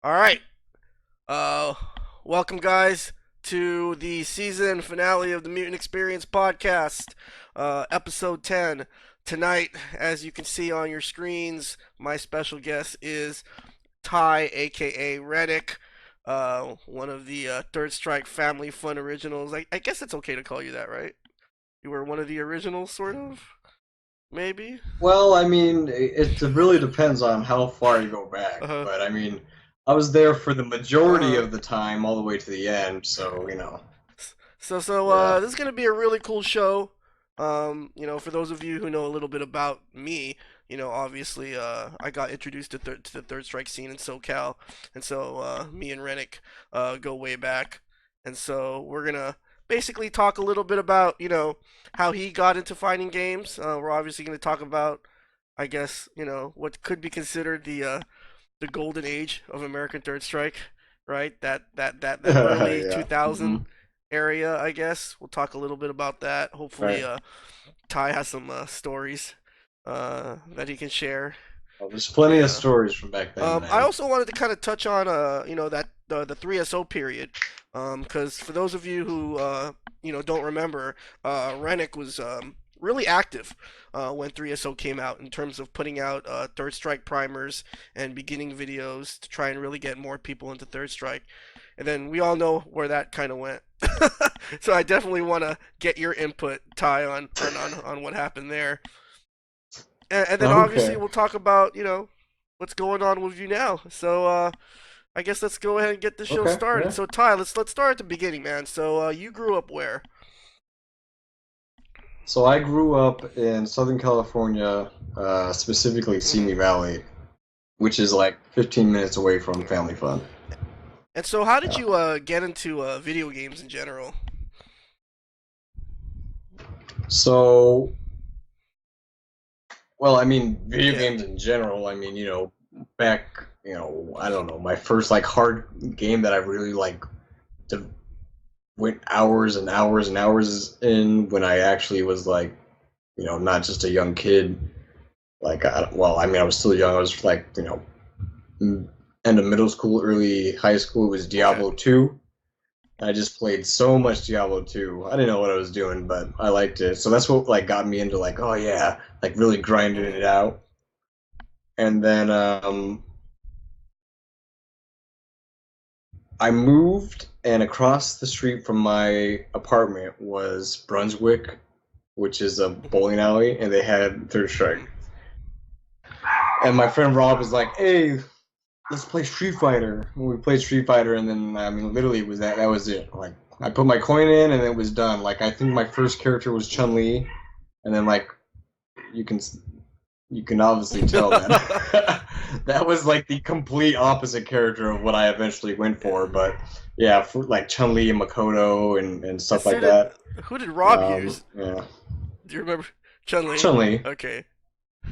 All right. Uh, Welcome, guys, to the season finale of the Mutant Experience podcast, episode 10. Tonight, as you can see on your screens, my special guest is Ty, aka ReNiC, one of the Third Strike Family Fun originals. I guess it's okay to call you that, right? You were one of the originals, sort of? Maybe? Well, I mean, it really depends on how far you go Uh back. huh. But I mean, I was there for the Uh majority huh. of the time, all the way to the end. So, yeah. This is gonna be a really cool show. For those of you who know a little bit about me, obviously, I got introduced to the Third Strike scene in SoCal, and so me and ReNiC go way back, and so we're gonna basically talk a little bit about how he got into fighting games. We're obviously gonna talk about, I guess, what could be considered the golden age of American Third Strike, right? That early Yeah. 2000 area, I guess. We'll talk a little bit about that. Hopefully, Right. Ty has some stories that he can share. Well, there's plenty of Yeah. stories from back then, I man. also wanted to kind of touch on that the 3SO period, because for those of you who don't remember, ReNiC was really active when 3SO came out in terms of putting out Third Strike primers and beginning videos to try and really get more people into Third Strike. And then we all know where that kind of went. So I definitely want to get your input, Ty, on what happened there. And then obviously Okay. we'll talk about what's going on with you now. So I guess let's go ahead and get the show Okay. started. Yeah. So Ty, let's start at the beginning, man. So you grew up where? So I grew up in Southern California, specifically Simi Hmm. Valley, which is like 15 minutes away from Family Fun. And so how did Yeah. you get into video games in general? So, well, I mean, video Yeah. games in general. I mean, back, I don't know, my first like hard game that I really like de- went hours and hours and hours in when I actually was like, not just a young kid. Like, well, I mean, I was still young. I was like, end of middle school, early high school. It was Okay. Diablo 2. I just played so much Diablo 2. I didn't know what I was doing, but I liked it. So that's what like got me into like, oh yeah, like really grinding Hmm. it out. And then I moved, and across the street from my apartment was Brunswick, which is a Hmm. bowling alley, and they had Third Hmm. Strike. And my friend Rob was like, "Hey, let's play Street Fighter." And we played Street Fighter, and then I mean, literally, it was that. That was it. Like, I put my coin in, and it was done. Like, I think my first character was Chun Hmm. Li, and then like you can you can obviously tell that that was like the complete opposite character of what I eventually went for. But yeah, for like Chun Li and Makoto and And stuff so like did that. who did Rob use? Yeah, Do you remember? Chun Li. Chun Li. Okay.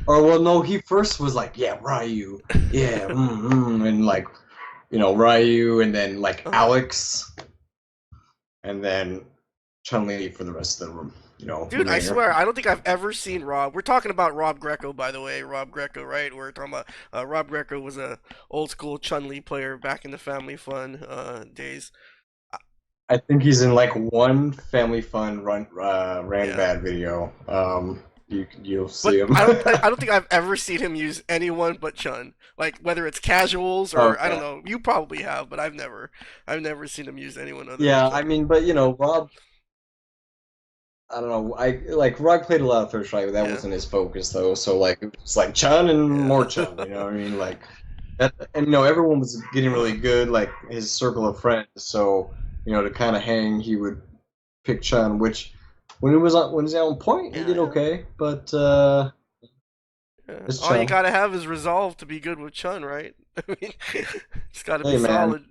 Or well, no, he first was like, yeah, Ryu, yeah, and like Ryu, and then like Uh-huh. Alex, and then Chun Li for the rest of the Dude, I remainder. swear, I don't think I've ever seen Rob. We're talking about Rob Greco, by the way. Rob Greco, right? We're talking about Rob Greco was a old school Chun Li player back in the Family Fun days. I think he's in like one Family Fun ran Yeah, bad video. You'll but see him. I don't think I've ever seen him use anyone but Chun. Like whether it's casuals or I don't Okay. know. You probably have, but I've never seen him use anyone other than Yeah, I Chun. mean, but Rob, I don't know. I like Rob played a lot of Third Strike, but that Yeah, wasn't his focus though. So like it's like Chun and more yeah. Chun. You know what I mean? Like that, and everyone was getting Uh-huh. really good, like his circle of friends. So to kind of hang, he would pick Chun, which when he's on point, he Yeah, did yeah. okay. But Yeah. it's All you Chun. gotta have is resolve to be good with Chun, right? I mean, just gotta be Hey man, solid.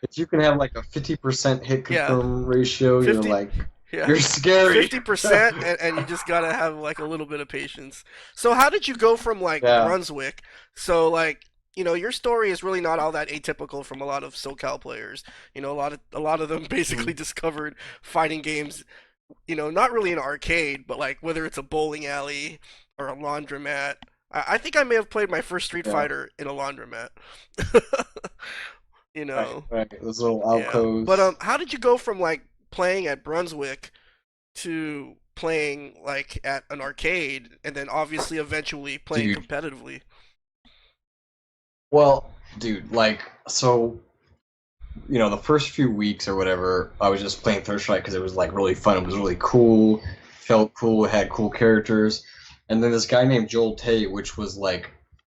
if you can have like a 50% hit Yeah, confirm ratio, 50, you're yeah, scary. 50%, and you just gotta have like a little bit of patience. So how did you go from like Yeah. Brunswick? So like your story is really not all that atypical from a lot of SoCal players. A lot of them basically Mhm. discovered fighting games. Not really an arcade, but like whether it's a bowling alley or a laundromat. I think I may have played my first Street Yeah, Fighter in a laundromat. You right, know, right. Those little yeah. But alcoves. how did you go from like playing at Brunswick to playing like at an arcade, and then obviously eventually playing Dude, competitively? well, dude, like, so, the first few weeks or whatever, I was just playing Third Strike because it was, like, really fun. It was really cool, felt cool, it had cool characters. And then this guy named Joel Tate, which was, like,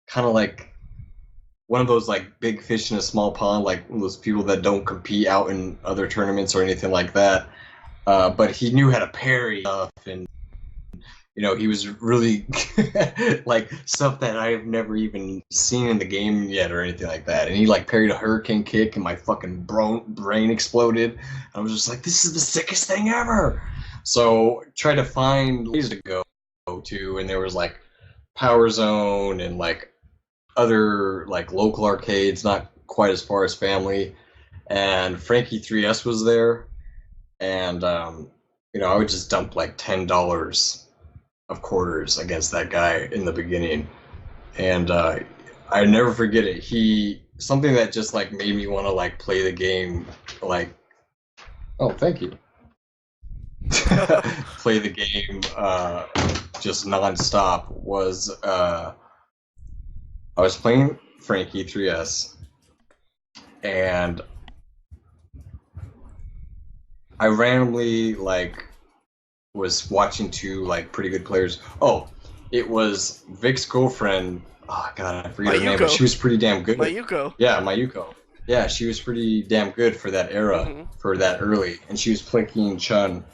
kind of like one of those, like, big fish in a small pond, like those people that don't compete out in other tournaments or anything like that. But he knew how to parry stuff, and he was really like stuff that I've never even seen in the game yet or anything like that. And he like parried a hurricane kick, and my fucking brain exploded. I was just like, this is the sickest thing ever. So tried to find ways to go to, and there was like Power Zone and like other like local arcades, not quite as far as Family. And Frankie 3S was there, and I would just dump like $10 of quarters against that guy in the beginning, and I never forget it. He something that just like made me want to like play the game, like, oh, thank you, play the game just nonstop was I was playing Frankie 3S, and I randomly like was watching two like pretty good players. Oh, it was Vic's girlfriend. Oh god, I forget her name, but Mayuko. she was pretty damn good. Mayuko. Yeah, Mayuko. Yeah, she was pretty damn good for that era, Hmm. for that early, and she was playing Chun,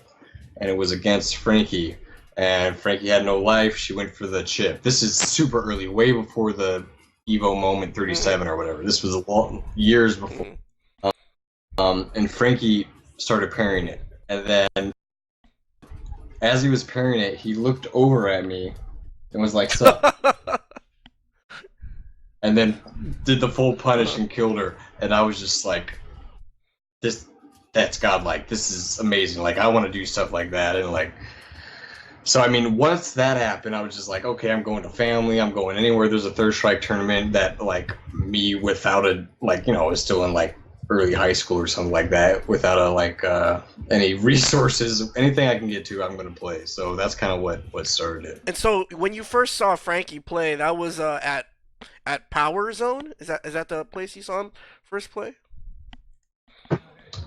and it was against Frankie, and Frankie had no life. She went for the chip. This is super early, way before the Evo Moment Hmm. 37 or whatever. This was years before. Hmm. And Frankie started parrying it, and then as he was parrying it, he looked over at me and was like, "Sup," and then did the full punish Uh-huh. and killed her. And I was just like, "This, that's godlike. This is amazing. Like, I want to do stuff like that." And like, so I mean, once that happened, I was just like, "Okay, I'm going to Family. I'm going anywhere there's a Third Strike tournament that like me without a like is still in like early high school or something like that, without a like any resources, anything I can get to, I'm gonna play." So that's kind of what started it. And so when you first saw Frankie play, that was at Power Zone. Is that the place you saw him first play?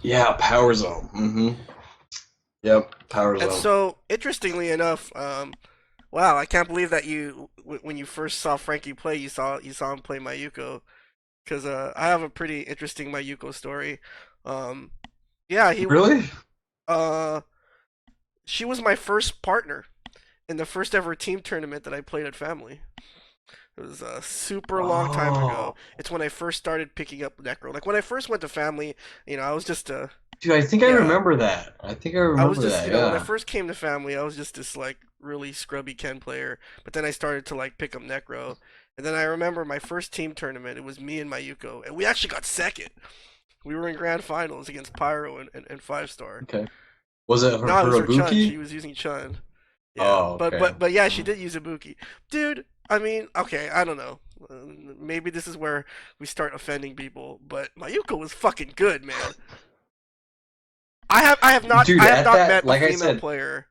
Yeah, Power Zone. Mm-hmm. Yep, Power And Zone. so interestingly enough, wow, I can't believe that when you first saw Frankie play, you saw him play Mayuko. Because I have a pretty interesting Mayuko story. Um, yeah, Really? uh she was my first partner in the first ever team tournament that I played at Family. It was a super long time ago. Oh, It's when I first started picking up Necro. Like when I first went to Family, I was just a dude, I think I yeah. remember that. I think I I was remember just that. when I Yeah. first came to Family, I was just this like really scrubby Ken player. But then I started to like pick up Necro, and then I remember my first team tournament. It was me and Mayuko, and we actually got second. We were in grand finals against Pyro and Five Star. Okay. Was it No, it was her her Chun. She Ibuki? was using Chun. Yeah, Oh, but okay. but but yeah, she Mhm. did use Ibuki, dude. I mean, okay, I don't know. Maybe this is where we start offending people, but Mayuko was fucking good, man. Dude, I have at not that, met a like I female said, player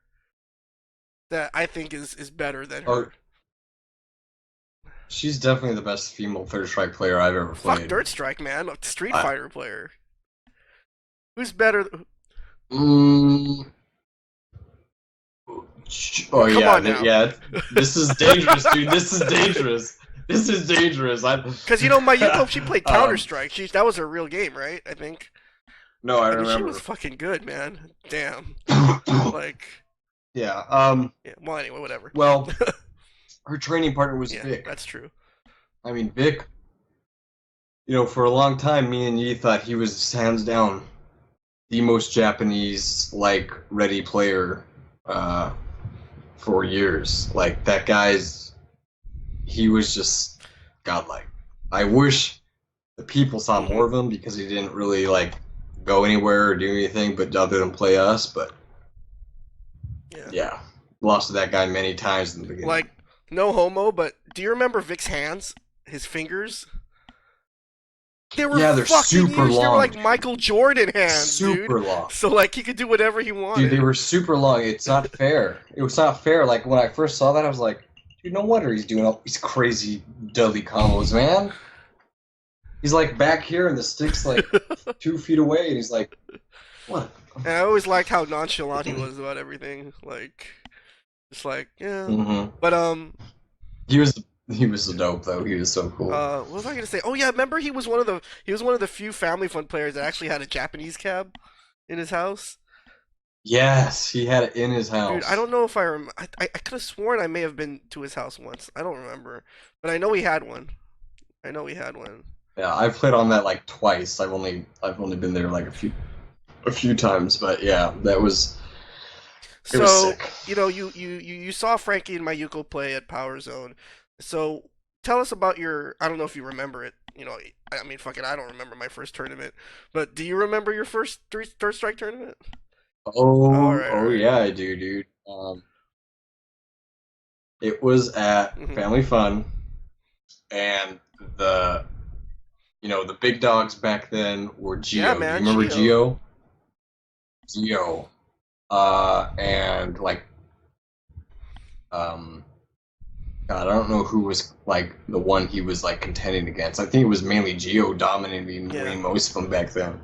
that I think is better than oh, her. she's definitely the best female Third Strike player I've ever Fuck played. Dirt Strike, man. A Street I, Fighter player. Who's better? mm, oh Come yeah, on now. yeah. This is dangerous, dude. This is dangerous. This is dangerous. Because Mayuko, she played Counter um, Strike. That was her real game, right? I think. no, I I mean, she was remember. fucking good, man. Damn. Like, Yeah. yeah. Well, anyway, whatever. Well, her training partner was Yeah, Vic. that's true. I mean, Vic. For a long time, me and Yi thought he was hands down the most Japanese like ready player uh, for years. Like that guy's, he was just godlike. I wish the people saw Hmm. more of him because he didn't really like go anywhere or do anything but other than play us. But Yeah. yeah, lost to that guy many times in the Like, beginning. No homo, but do you remember Vic's hands? His fingers? They were Yeah, they're fucking super huge. They were long, like dude. Michael Jordan hands, dude. Super long. So like he could do whatever he Dude, they wanted. were super long. It's not fair. It was not fair. Like when I first saw that, I was like, dude, no wonder he's doing all these crazy deadly combos, man. He's like back here and the stick's like 2 feet away, and he's like, what? And I always liked how nonchalant he was about everything. Like, just like, yeah. Mm-hmm. But He was so dope though. He was so cool. what was I gonna say? Oh yeah, remember he was one of the few Family Fun players that actually had a Japanese cab in his house. Yes, he had it in his Dude, I house. don't know if I could have sworn I may have been to his house once. I don't remember, but I know he had one. I know he had one. Yeah, I've played on that like twice. I've only been there like a few times, but yeah, it was So, sick. you saw Frankie and Mayuko play at Power Zone. So, tell us about your. I don't know if you remember it. I mean, fuck it, I don't remember my first tournament. But do you remember your first third strike tournament? All Oh, right, all oh right. yeah, I do, dude. It was at Hmm. Family Fun, and the the big dogs back then were Yeah, Geo. Do you man, remember Geo. Geo? Geo. And like um, God, I don't know who was like the one he was like contending against. I think it was mainly Geo dominating Yeah. winning most of them back then.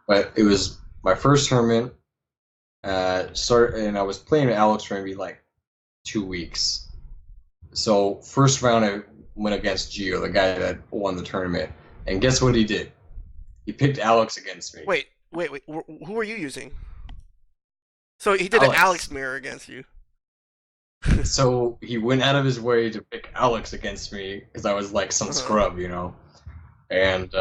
But it was my first tournament. And I was playing with Alex for maybe like 2 weeks. So first round I went against Gio, the guy that won the tournament, and guess what he did? He picked Alex against me. Wait, wait, wait. Who are you using? So he did an Alex Alex. mirror against you. So he went out of his way to pick Alex against me because I was like some Uh-huh. scrub. And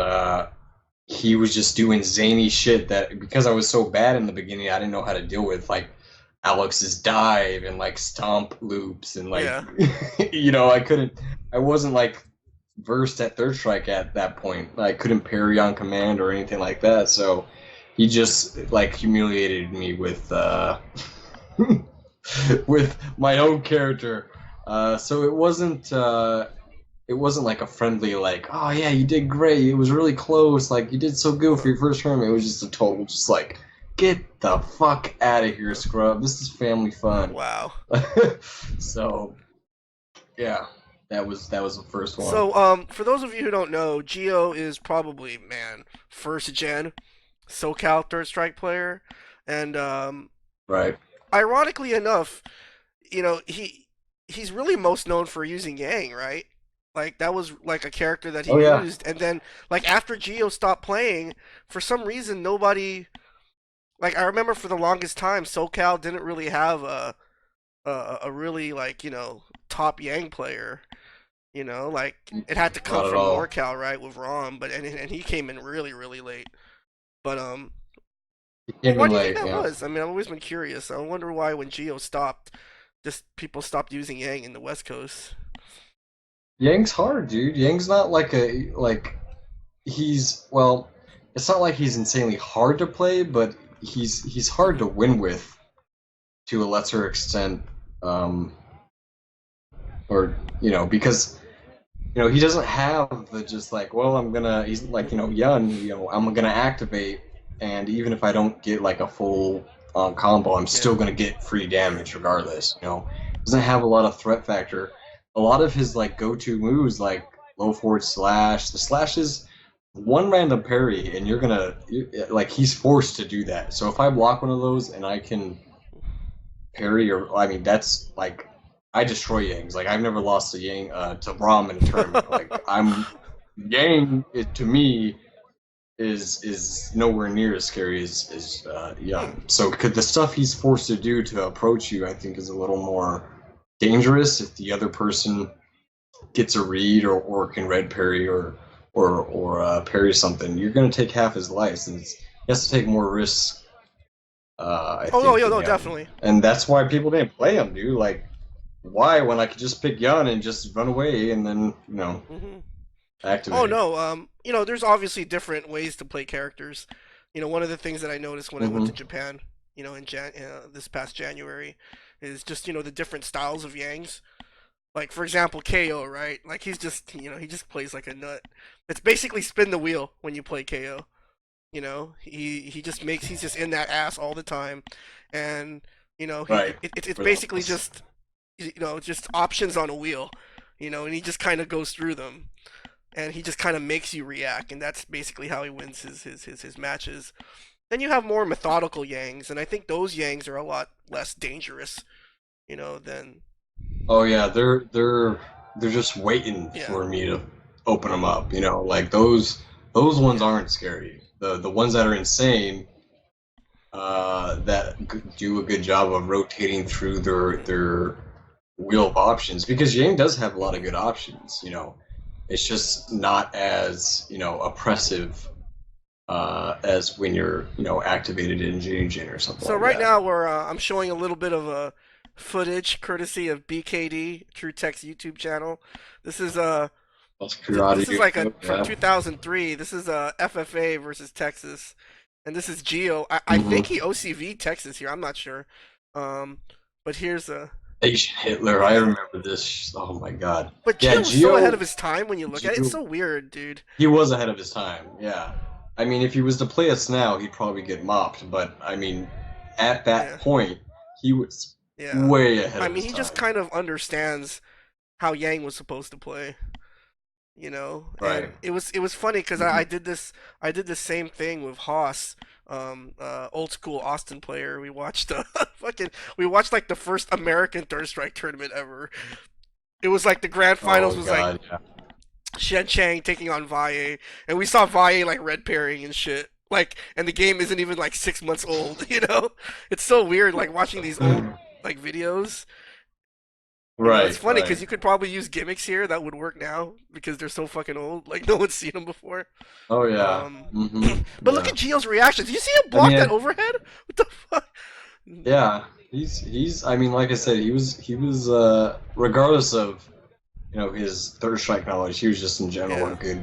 he was just doing zany shit that because I was so bad in the beginning, I didn't know how to deal with like Alex's dive and like stomp loops and like Yeah. I wasn't like versed at third strike at that point. I couldn't parry on command or anything like that. So he just like humiliated me with with my own character. So it wasn't like a friendly like, oh yeah, you did great. It was really close. Like you did so good for Uh-huh. your first tournament. It was just a total just like get the fuck out of here, scrub. This is family fun. Wow. So yeah, that was the first one. So, for those of you who don't know, Geo is probably, man, first gen SoCal third strike player, and Right. ironically enough, he's really most known for using Yang, right? Like that was like a character that he Oh yeah. used, and then like after Geo stopped playing, for some reason nobody like I remember for the longest time SoCal didn't really have a really like top Yang player. Like it had to come Not at from all. NorCal, right, with Rom, but and he came in really really late. But He came why in do you think late. that Yeah. was? I mean, I've always been curious. I wonder why when Geo stopped, just people stopped using Yang in the West Coast. Yang's hard, dude. Yang's not like a like he's well. It's not like he's insanely hard to play, but he's hard to Hmm. win with to a lesser extent. Um, or because he doesn't have the just like, well, he's like, Hmm. Yun, I'm gonna activate, and even if I don't get like a full combo, I'm Yeah. still gonna get free damage regardless. Doesn't have a lot of threat factor. A lot of his like go-to moves, like low forward slash, the slash is one random parry, and like he's forced to do that. So if I block one of those and I can parry, or I mean, that's like I destroy Yangs. Like I've never lost a Yang to Rom in a tournament. Like I'm Yang to me is nowhere near as scary as Hmm. Yun. So could the stuff he's forced to do to approach you, I think, is a little more dangerous if the other person gets a read or can red parry or parry something. You're going to take half his life, and he has to take more risks. I Oh no, think yeah, than no, Yun, definitely. and that's why people didn't play him, dude. Like why when I could just pick Yun and just run away and then Hmm. Oh activate. no, there's obviously different ways to play characters. One of the things that I noticed when I went Mm-hmm. to Japan, in this past January, is just the different styles of Yangs. Like for example, KO, right? Like he's just he just plays like a nut. It's basically spin the wheel when you play KO. He just makes he's just in that ass all the time, and Right. it's basically Relentless. just just options on a wheel, and he just kind of goes through them, and he just kind of makes you react, and that's basically how he wins his matches. Then you have more methodical Yangs, and I think those Yangs are a lot less dangerous, than Oh yeah, they're just waiting yeah, for me to open them up. Like those ones yeah. aren't scary. The ones that are insane, that do a good job of rotating through Mm-hmm. their wheel of options, because Yang does have a lot of Mm-hmm. good options. It's just not as oppressive, as when you're activated in Jin or something So like right that. now I'm showing a little bit of footage courtesy of BKD True Tech's YouTube channel. This is That's karate. this is like a from Yeah. 2003. This is FFA versus Texas, and this is Geo. I think Mm-hmm. he OCV Texas here. I'm not sure, um, but here's a Asian Hitler. I yeah. remember this. Oh my God. But Yeah, Geo was so ahead of his time when you look at it. It's Geo, so weird, dude. he was ahead of his time. Yeah. I mean, if he was to play us now, he'd probably get mopped. But I mean, at that Yeah, point, he was yeah. way ahead I of mean, his he just time. kind of understands how Yang was supposed to play. Right. And it was funny because I, Mhm. I did this I did the same thing with Haas, old school Austin player. We watched we watched like the first American Third Strike tournament ever. It was like the grand finals Oh was like God. Yeah. Shen Chang taking on Valle, and we saw Valle like red pairing and shit. Like, and the game isn't even like 6 months old. It's so weird like watching these old like videos. It's Right. funny because Right. you could probably use gimmicks here that would work now because they're so fucking old. Like no one's seen them before. Oh yeah. Um, but look Yeah. at Gio's reaction. Did you see him I block that mean, overhead? What the fuck? yeah. He's. I mean, like I Yeah, said, he was. Regardless of his third strike knowledge, he was just in general a yeah,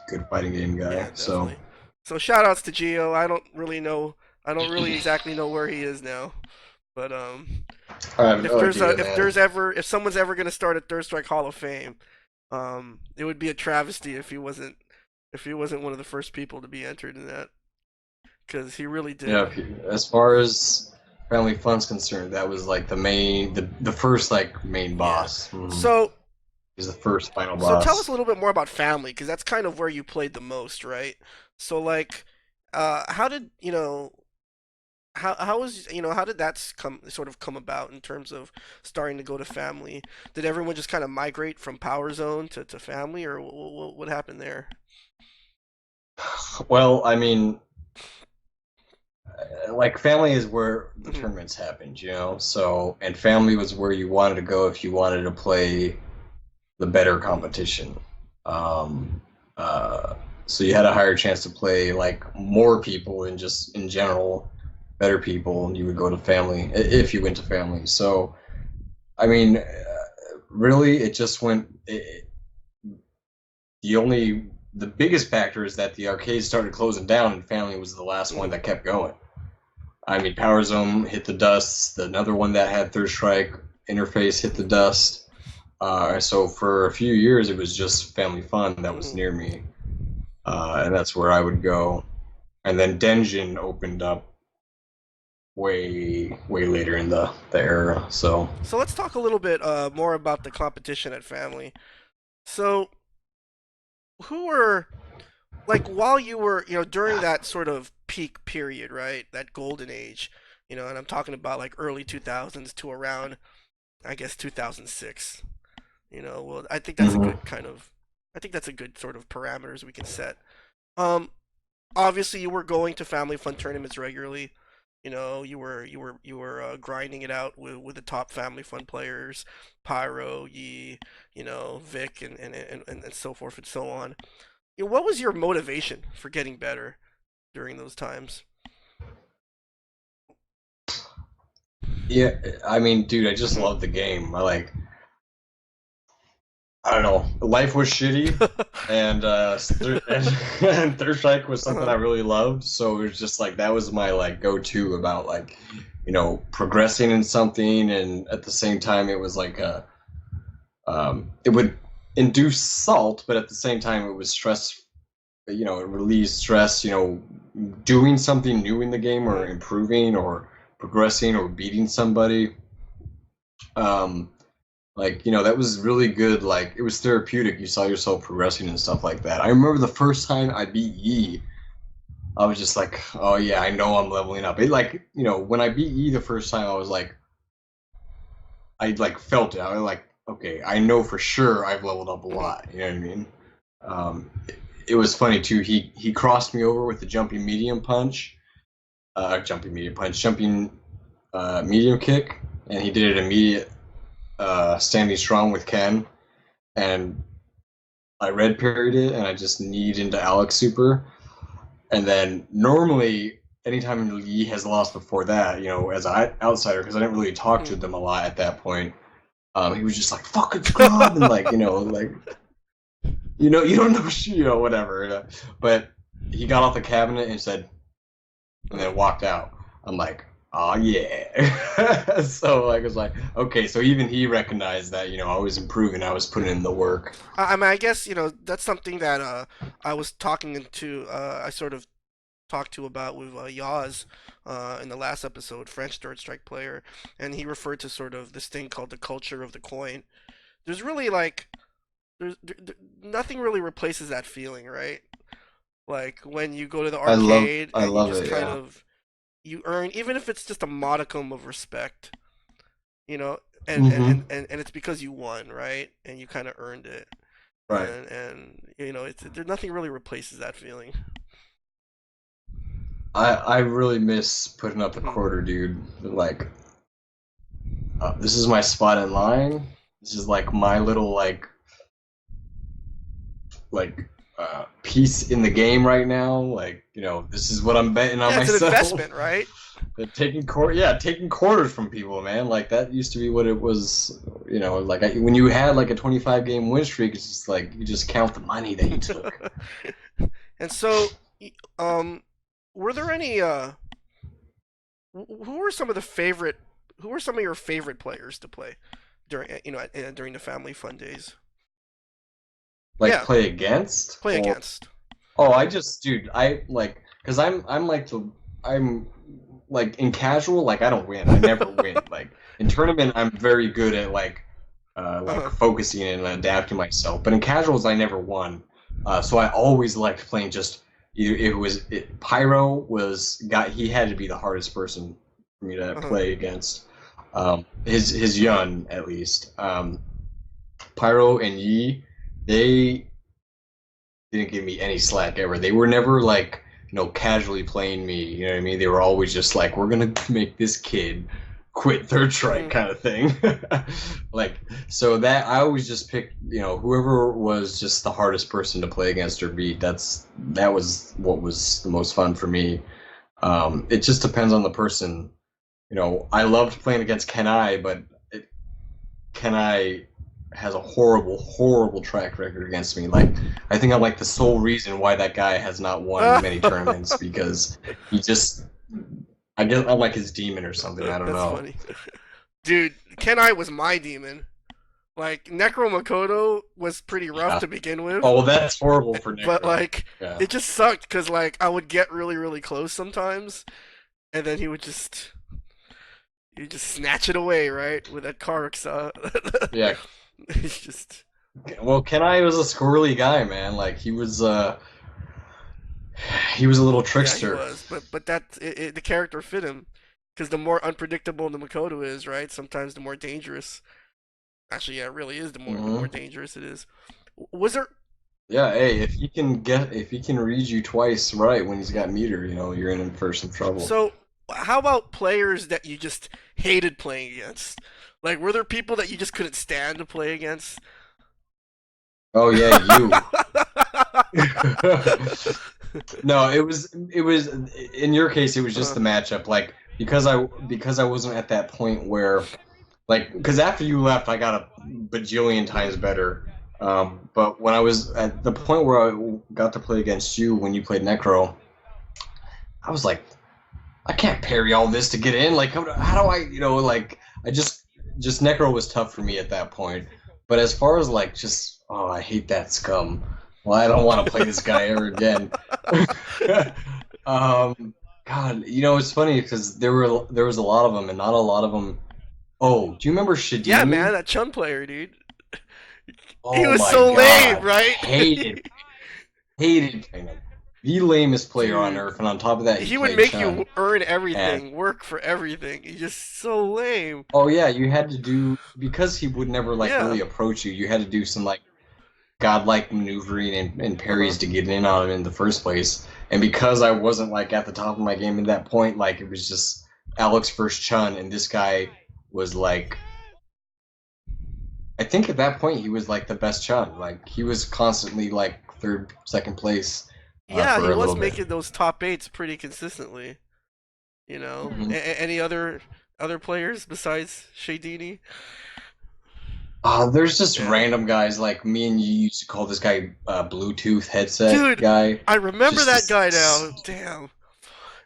good fighting game guy. yeah, So. definitely. So shout outs to Gio. I don't really know. I don't really exactly know where he is now. But I have if no there's idea, a man. if someone's ever gonna start a Third Strike Hall of Fame, it would be a travesty if he wasn't one of the first people to be entered in that because he really Yeah, did. as far as Family Fun's concerned, that was like the first like main Yeah. boss. So He's the first final So tell us a boss. little bit more about family, because that's kind of where you played the most, right? So like, how did how was how did that come about in terms of starting to go to family? Did everyone just kind of migrate from Power Zone to family, or what happened there? Well, I mean, like family is where the Hmm. tournaments happened, So, and family was where you wanted to go if you wanted to play the better Hmm. competition. Um, uh, so you had a higher chance to play like more people and just in general better people, and you would go to family if you went to family. So I mean, really, it just went. The biggest factor is that the arcades started closing down, and family was the last one Hmm. that kept going. I mean, Power Zone hit the dust. Another one that had Third Strike interface hit the dust. So for a few years, it was just Family Fun that was Hmm. near me, and that's where I would go. And then Denjin opened up way later in the era. So So let's talk a little bit more about the competition at family. So who were like while you were during that sort of peak period, right, that golden age, and I'm talking about like early 2000s to around I guess 2006. Well, I think that's a mhm. good kind of I think that's a good sort of parameters we can set. um Obviously you were going to family fun tournaments regularly. You were grinding it out with the top family fun players, Pyro, Yi, Vic, and so forth and so on. What was your motivation for getting better during those times? Yeah, I mean, dude, I just Hmm. love the game. I don't know, life was shitty, and and Third Strike was something I Uh-huh. really loved. So it was just like that was my like go-to about progressing in something, and at the same time, it was like It would induce salt, but at the same time, it was stress. It relieves stress. Doing something new in the game or Mhm. improving or progressing or beating somebody. Um, that was really good. Like, it was therapeutic. You saw yourself progressing and stuff like that. I remember the first time I beat Yi, I was just like, oh yeah, I know I'm leveling up. When I beat Yi the first time, I was like, I like felt it. I was like, okay, I know for sure I've leveled up a Mhm. lot. You know what I mean? It was funny too. He crossed me over with the jumping medium punch, jumping medium kick, and he did it immediate standing strong with Ken, and I red parried it, and I just kneed into Alex Super, and then normally anytime Yi has lost before that, as an outsider, because I didn't really talk to Mhm. them a lot at that point, he was just like fucking scrub and like you don't know whatever, but he got off the cabinet and said, and then walked out. I'm like, oh yeah. So like, I was like, okay, so even he recognized that I was improving, I was putting in Mhm. the work. I mean, I guess that's something that I was talking to. I sort of talked to about with Yaz in the last episode, French third strike player, and he referred to sort of this thing called the culture of the coin. There's really like nothing really replaces that feeling, right? Like when you go to the arcade I and you love just it. kind Yeah. of you earn, even if it's just a modicum of respect, you know, Mm-hmm. and it's because you won, right? And you kind of earned it, Right. and it's there nothing really replaces that feeling. I really miss putting up the Hmm. quarter, dude. Like, this is my spot in line. This is like my little like piece in the game right now. Like, this is what I'm betting on Yeah, it's an myself. investment, right? Taking quarters from people, man. Like, that used to be what it was. Like, when you had like a 25 game win streak, it's just like you just count the money that you took. And so, um, were there any who were some of the favorite who were some of your favorite players to play during during the family fun days? Like, Yeah, play against play or against. oh, I just, dude, I like, cause I'm like in casual, like I don't win. I never win. Like in tournament, I'm very good at Uh-huh. focusing and adapting myself. But in casuals, I never won. So I always liked playing just either Pyro was got he had to be the hardest person for me to Uh-huh. play against. His Yun at least. Pyro and Yi, they didn't give me any slack ever. They were never like, casually playing me. You know what I mean? They were always just like, we're gonna make this kid quit third strike Mhm. kind of thing. Like, so that I always just picked, whoever was just the hardest person to play against or beat. That was what was the most fun for me. It just depends on the person. I loved playing against Kenai, but it, Kenai has a horrible, horrible track record against me. Like, I think I'm like the sole reason why that guy has not won many tournaments because he just, I guess I'm like his demon or something. I don't That's know. funny, dude. Kenai was my demon. Like Necro Makoto was pretty rough Yeah. to begin with, Oh, well, that's horrible for but Necro. like Yeah. it just sucked because like I would get really really close sometimes, and then he would just snatch it away right with that Karks. Yeah. It's just Well, Kenai was a squirrely guy, man. Like, he was a little yeah he trickster. was, but the character fit him because the more unpredictable the Makoto is, right? Sometimes the more dangerous. Actually, yeah, it really is the more Hmm. dangerous it is. Was there Yeah. Hey, if he can read you twice right when he's got meter, you're in for some trouble. so? How about players that you just hated playing against? Like, were there people that you just couldn't stand to play against? Oh yeah, you. No, it was in your case it was just uh, the matchup. Like, because I wasn't at that point where, like, because after you left I got a bajillion times mhm. better. But when I was at the point where I got to play against you when you played Necro, I was like, I can't parry all this to get in. Like, how do I, like, I just Necro was tough for me at that point. But as far as like just, oh, I hate that scum. Well, I don't want to play this guy ever again. um, God, it's funny because there was a lot of them, and not a lot of them. Oh, do you remember Yeah, man, Shadini? that Chun player, dude. He Oh was my so lame, God, right? hated playing him. The lamest player on Dude, earth, and on top of that, he he would played make Chun. you earn And everything, work for everything. He's just so lame. oh yeah, you had to do because he would never like Yeah. really approach you. You had to do some like godlike maneuvering and Uh huh. parries to get in on him in the first place. And because I wasn't like at the top of my game at that point, like it was just Alex versus Chun, and this guy was like, I think at that point he was like the best Chun. Like he was constantly like third, second place Yeah, he for a was little bit. making those top eights pretty consistently. You know, Hmm. any other players besides Shadini? There's just Yeah, random guys like me and you used to call this guy Bluetooth headset dude, guy. I remember Just that guy this now. Damn.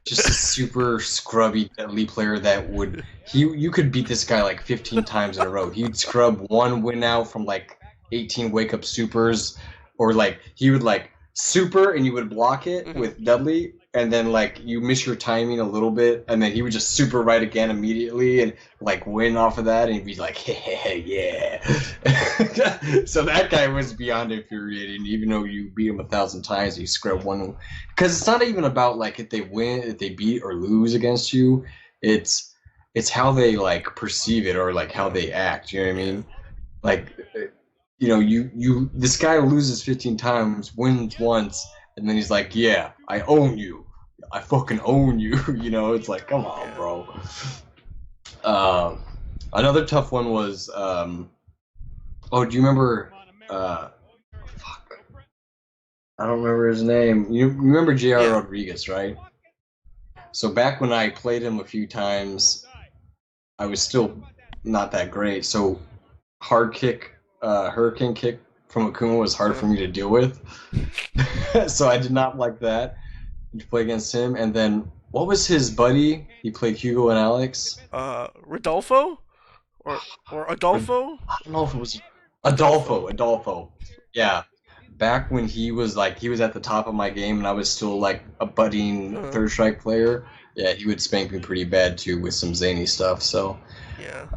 just a super scrubby deadly player that would you could beat this guy like 15 times in a row. He'd scrub one win out from like 18 wake up supers, or like he would like super and you would block it Hmm. with deadly, and then like you miss your timing a little bit and then he would just super right again immediately and like win off of that, and he'd be like, hey, yeah. So that guy was beyond infuriating. Even though you beat him 1,000 times, you scrub one, because it's not even about like if they win, if they beat or lose against you. It's how they like perceive it, or like how Uh, they act. You know what I yeah. mean? Like, you this guy loses 15 times, wins once, and then he's like, yeah, I own you. I fucking own you. It's like, come on, Yeah. bro. Um, Another tough one was, oh, do you remember? Fuck, I don't remember his name. You remember J.R. Yeah. Rodriguez, right? So back when I played him a few times, I was still not that great. So hard kick, hurricane kick from Akuma was hard Uh, for me to deal with. So I did not like that to play against him. And then what was his buddy? He played Hugo and Alex. Rodolfo or Adolfo? I don't know if it was Adolfo. Adolfo. Yeah. Back when he was at the top of my game and I was still like a budding Uh, third strike player. Yeah, he would spank me pretty bad too with some zany stuff. So yeah.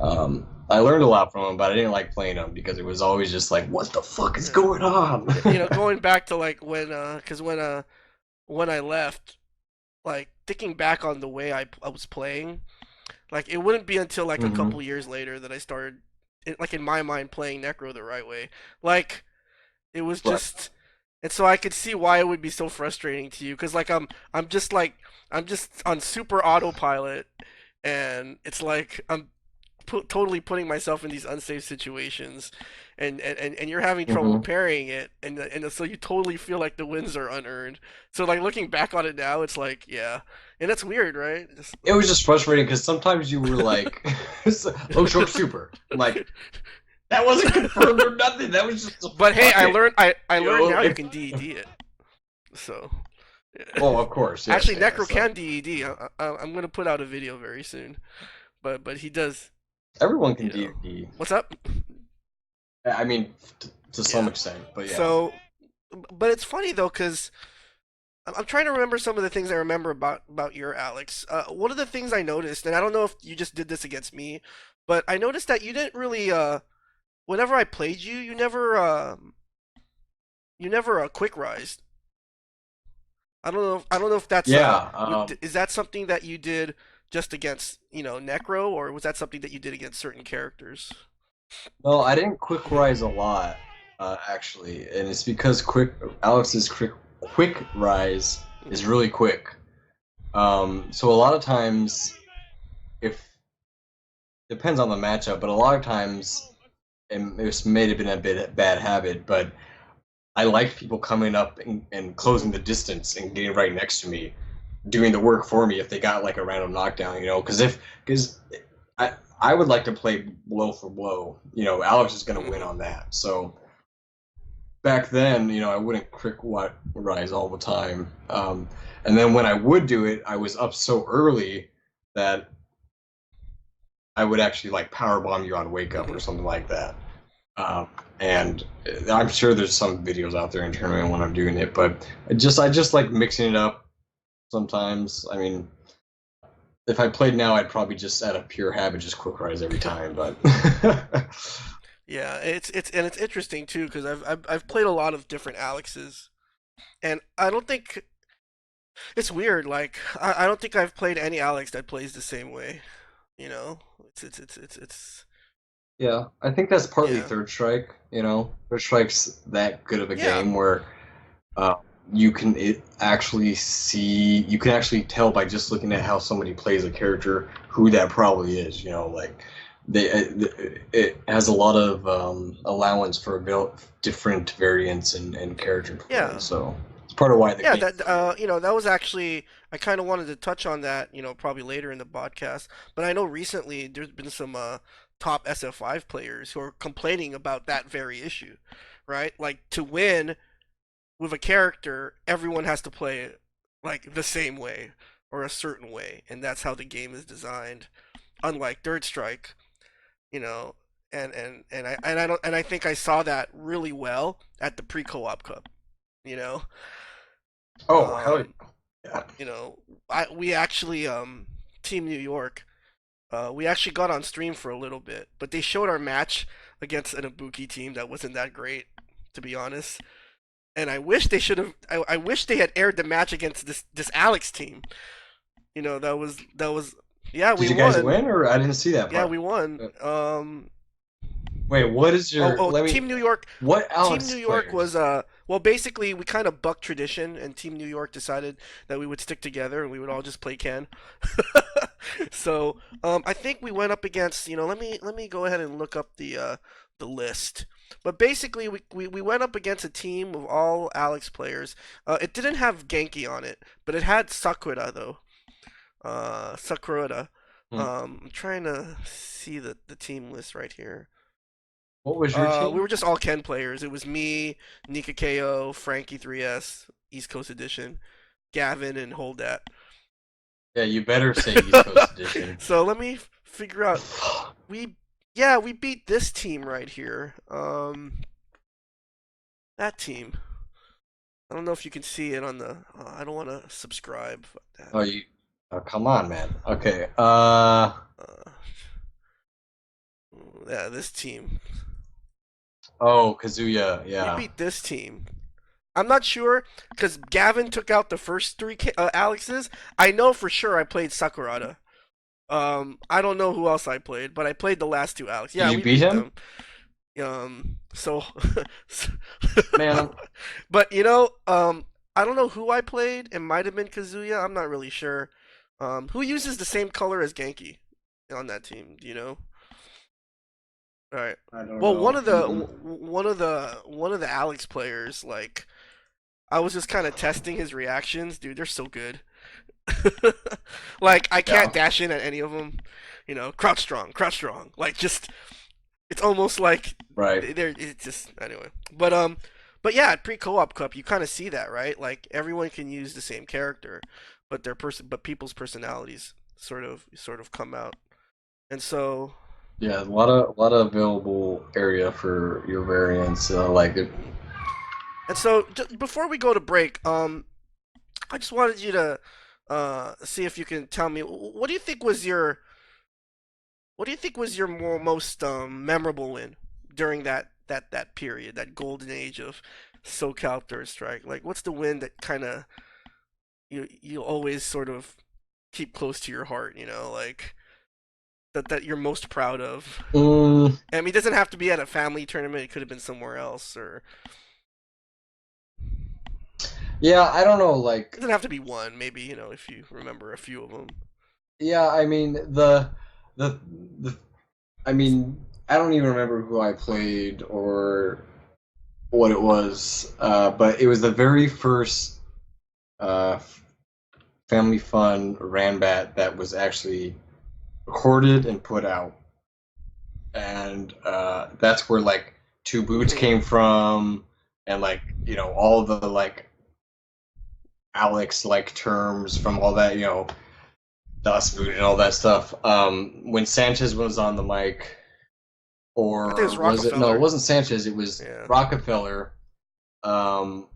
I learned a lot from him, but I didn't like playing him because it was always just like, what the fuck is Yeah. going on? Going back to like cause when I left, like thinking back on the way I was playing, like it wouldn't be until like a Hmm. couple years later that I started, like in my mind, playing Necro the right way. Like it was Right. just, and so I could see why it would be so frustrating to you, because like I'm just on super autopilot, and it's like I'm totally putting myself in these unsafe situations, and you're having trouble Hmm. parrying it, and so you totally feel like the wins are unearned. So like looking back on it now, it's like, yeah, and that's weird, right? Just It like, was just frustrating because sometimes you were like, "Oh, short super." I'm like, that wasn't confirmed or nothing. That was just a but hey, fuck it. I learned now you If can DED it. So oh, of course, yes, actually, yeah. Necro So can DED. I'm gonna put out a video very soon, but he does. everyone can You know, DD. what's up? I mean, to some Yeah. extent, but yeah. So, but it's funny though, cause I'm trying to remember some of the things I remember about your Alex. One of the things I noticed, and I don't know if you just did this against me, but I noticed that you didn't really. Whenever I played you, you never quick rised. I don't know if that's Yeah. is that something that you did just against Necro, or was that something that you did against certain characters? Well, I didn't quick rise a lot, actually, and it's because Alex's quick rise is Hmm. really quick. So a lot of times, if depends on the matchup, but a lot of times, and this may have been a bit bad habit, but I liked people coming up and Hmm. closing the distance and getting right next to me, doing the work for me if they got like a random knockdown, because I I would like to play blow for blow. Alex is going to win Hmm. on that. So back then, I wouldn't quick rise all the time. And then when I would do it, I was up so early that I would actually like power bomb you on wake up Hmm. or something like that. Um, and I'm sure there's some videos out there in tournament when I'm doing it, but I just like mixing it up sometimes. I mean, if I played now, I'd probably just out of pure habit just quick rise every time. But Yeah, it's interesting too because I've played a lot of different Alexes, and I don't think it's weird. Like I don't think I've played any Alex that plays the same way. You know, it's yeah, I think that's partly yeah, Third Strike. Third Strike's that good of a yeah, game where uh, you can actually tell by just looking at how somebody plays a character who that probably is. Like it has a lot of allowance for different variants and character play. yeah. So it's part of why the Yeah, game that is good. that was actually I kind of wanted to touch on that, probably later in the podcast. But I know recently there's been some top SF5 players who are complaining about that very issue, right? Like to win with a character, everyone has to play it like the same way or a certain way, and that's how the game is designed. Unlike Third Strike, you know, and I think I saw that really well at the pre-co-op cup, you know. Oh hell Um, yeah! we actually Team New York. We actually got on stream for a little bit, but they showed our match against an Ibuki team that wasn't that great, to be honest. And I wish they should have. I wish they had aired the match against this Alex team. That was. Yeah, Did we you guys won. win or I didn't see that Yeah, part? we won. Uh, Wait, what is your? Oh, Let me. Team New York. What Team Alex New York was players? well, basically we kind of bucked tradition, and Team New York decided that we would stick together and we would all just play Ken. So I think we went up against let me go ahead and look up the list. But basically we went up against a team of all Alex players. It didn't have Genki on it, but it had Sakura though. Sakura. Hmm. I'm trying to see the team list right here. What was your We team? were just all Ken players. It was me, Nika KO, Frankie 3S, East Coast Edition, Gavin, and Hold That. Yeah, you better say East Coast Edition. So let me figure out. We Yeah, we beat this team right here. That team. I don't know if you can see it on the. I don't want to subscribe. Fuck that. Oh, you. Oh, come on, man. Okay. Uh, yeah, this team. Oh, Kazuya. We Yeah. beat this team. I'm not sure because Gavin took out the first three Alexes. I know for sure I played Sakurada. I don't know who else I played, but I played the last two Alex. Did Yeah, you we beat beat him? them. So, Man, but I don't know who I played. It might have been Kazuya. I'm not really sure. Who uses the same color as Genki on that team? Do you know? All right. I don't Well, know. Mm-mm. one of the Alex players, like I was just kind of testing his reactions. Dude, they're so good. Like I can't Yeah. dash in at any of them. Crouch strong, crouch strong. Like just it's almost like Right. they're it's just anyway. But yeah, at pre-co-op cup you kind of see that, right? Like everyone can use the same character, but people's personalities sort of come out. And so Yeah, a lot of available area for your variants. Like it. before we go to break, I just wanted you to see if you can tell me what do you think was your most memorable win during that period, that golden age of SoCal Third Strike? Like, what's the win that kind of you always sort of keep close to your heart? Like that you're most proud of. Mm, I mean, it doesn't have to be at a family tournament. It could have been somewhere else, or yeah, I don't know. it Like, doesn't have to be one. Maybe if you remember a few of them. yeah, I mean the the. I mean, I don't even remember who I played or what it was. But it was the very first uh, Family Fun Ranbat that was actually recorded and put out, and that's where like Two Boots Hmm. came from, and like all the like Alex like terms from all that Dust Boot and all that stuff. When Sanchez was on the mic, I think it or was was it? No, it Rockefeller. wasn't Sanchez. It was Yeah. Rockefeller. Um,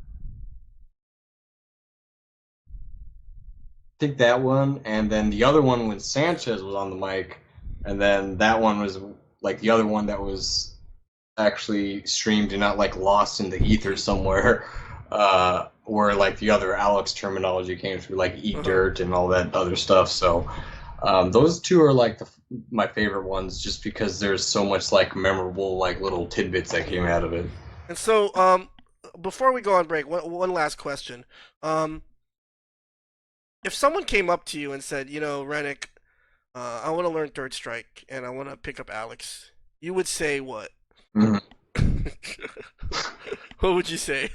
I think that one, and then the other one when Sanchez was on the mic, and then that one was like the other one that was actually streamed and not like lost in the ether somewhere, where like the other Alex terminology came through, like eat Uh-huh. dirt and all that other stuff. So those two are like my favorite ones, just because there's so much like memorable like little tidbits that came Hmm. out of it. And so, before we go on break, one last question. Um, if someone came up to you and said, ReNiC, I want to learn Third Strike and I want to pick up Alex, you would say what? Mhm. What would you say?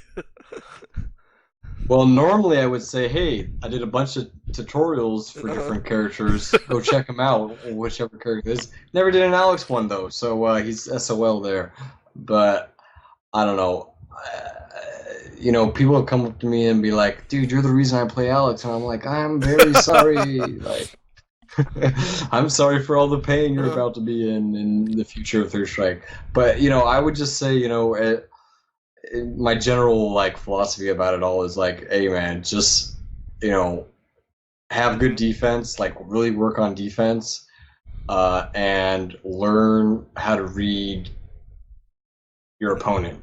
Well, normally I would say, hey, I did a bunch of tutorials for Uh-huh. different characters. Go check them out, whichever character it is. Never did an Alex one though, so he's SOL there. But I don't know. People have come up to me and be like, "Dude, you're the reason I play Alex," and I'm like, "I'm very sorry. Like, I'm sorry for all the pain you're Uh-huh. about to be in the future of Third Strike." But I would just say, my general like philosophy about it all is like, hey man, just you know, have good Hmm. defense, like really work on defense, and learn how to read your opponent.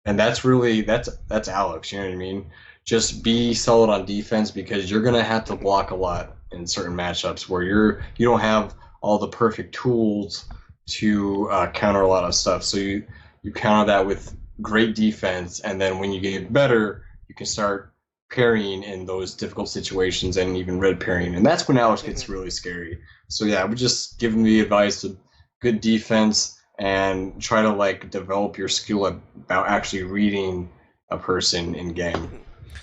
And that's really that's Alex. You know what I mean? Just be solid on defense because you're gonna have to Hmm. block a lot in certain matchups where you don't have all the perfect tools to counter a lot of stuff. So you counter that with great defense, and then when you get better, you can start parrying in those difficult situations and even red parrying, and that's when Alex Hmm. gets really scary. So yeah, I would just give him the advice of good defense and try to like develop your skill about actually reading a person in game. Hmm.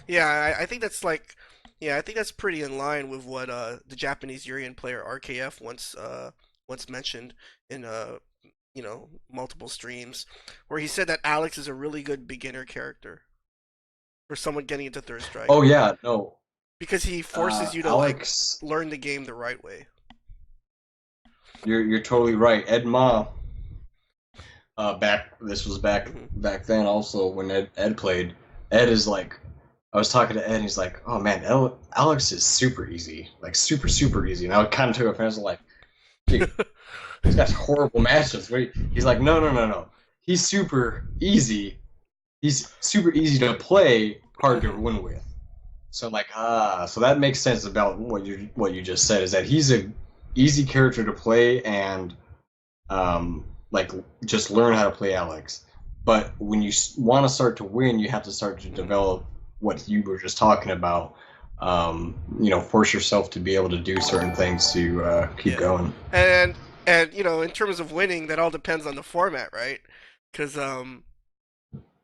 Yeah, I think that's like, yeah, I think that's pretty in line with what the Japanese Urian player RKF once mentioned in multiple streams, where he said that Alex is a really good beginner character for someone getting into Third Strike Oh yeah, no, because he forces you to like Alex, learn the game the right way. you're totally right. Ed Ma, back this was Hmm. back then also when Ed played. Ed is like, I was talking to Ed, and he's like, "Oh man, Alex is super easy, like super easy." And I kind of took offense, like, "Dude, he's got horrible matches." He's like, "No, no, no, no. He's super easy. He's super easy to play, hard to Hmm. win with." So I'm like, so that makes sense about what you just said is that he's a easy character to play and like just learn how to play Alex. But when you want to start to win, you have to start to Hmm. develop what you were just talking about. Force yourself to be able to do certain things to keep Yeah, going. and in terms of winning, that all depends on the format, right? Because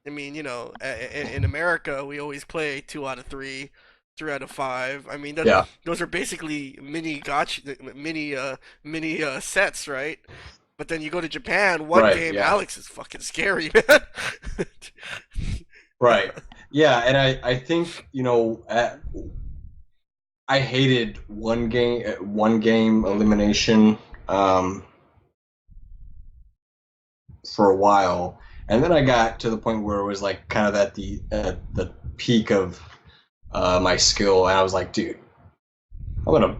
I mean, in America, we always play 2 out of 3, 3 out of 5. I mean, Yeah. those are basically mini gotcha, mini sets, right? But then you go to Japan, one Right. game, Yeah. Alex is fucking scary, man. Right. Yeah. And I think I hated one game Hmm. elimination um, for a while, and then I got to the point where it was like kind of at the peak of my skill, and I was like, dude, I'm gonna.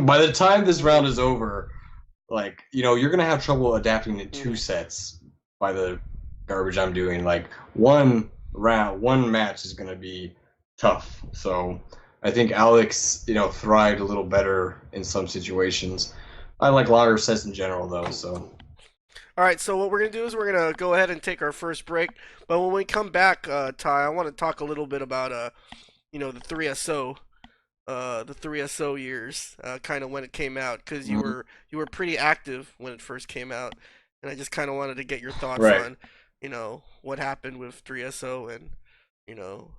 By the time this round Hmm. is over, like you're gonna have trouble adapting to two Hmm. sets by the garbage I'm doing. Like one match is gonna be tough. So I think Alex, thrived a little better in some situations. I like longer sets in general though. Cool, So cool. All right, so what we're gonna do is we're gonna go ahead and take our first break. But when we come back, Ty, I want to talk a little bit about the 3SO, the 3SO years, kind of when it came out, because you mm, were you were pretty active when it first came out, and I just kind of wanted to get your thoughts right. on, what happened with 3SO and, you know,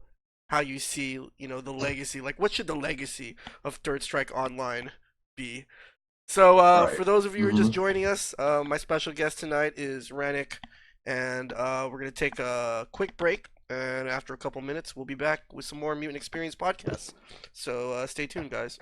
how you see, the legacy. Like, what should the legacy of Third Strike Online be? So, Right. for those of you who are just Hmm. joining us, my special guest tonight is ReNiC, and we're going to take a quick break. And after a couple minutes, we'll be back with some more Mutant Experience podcasts. So, stay tuned, guys.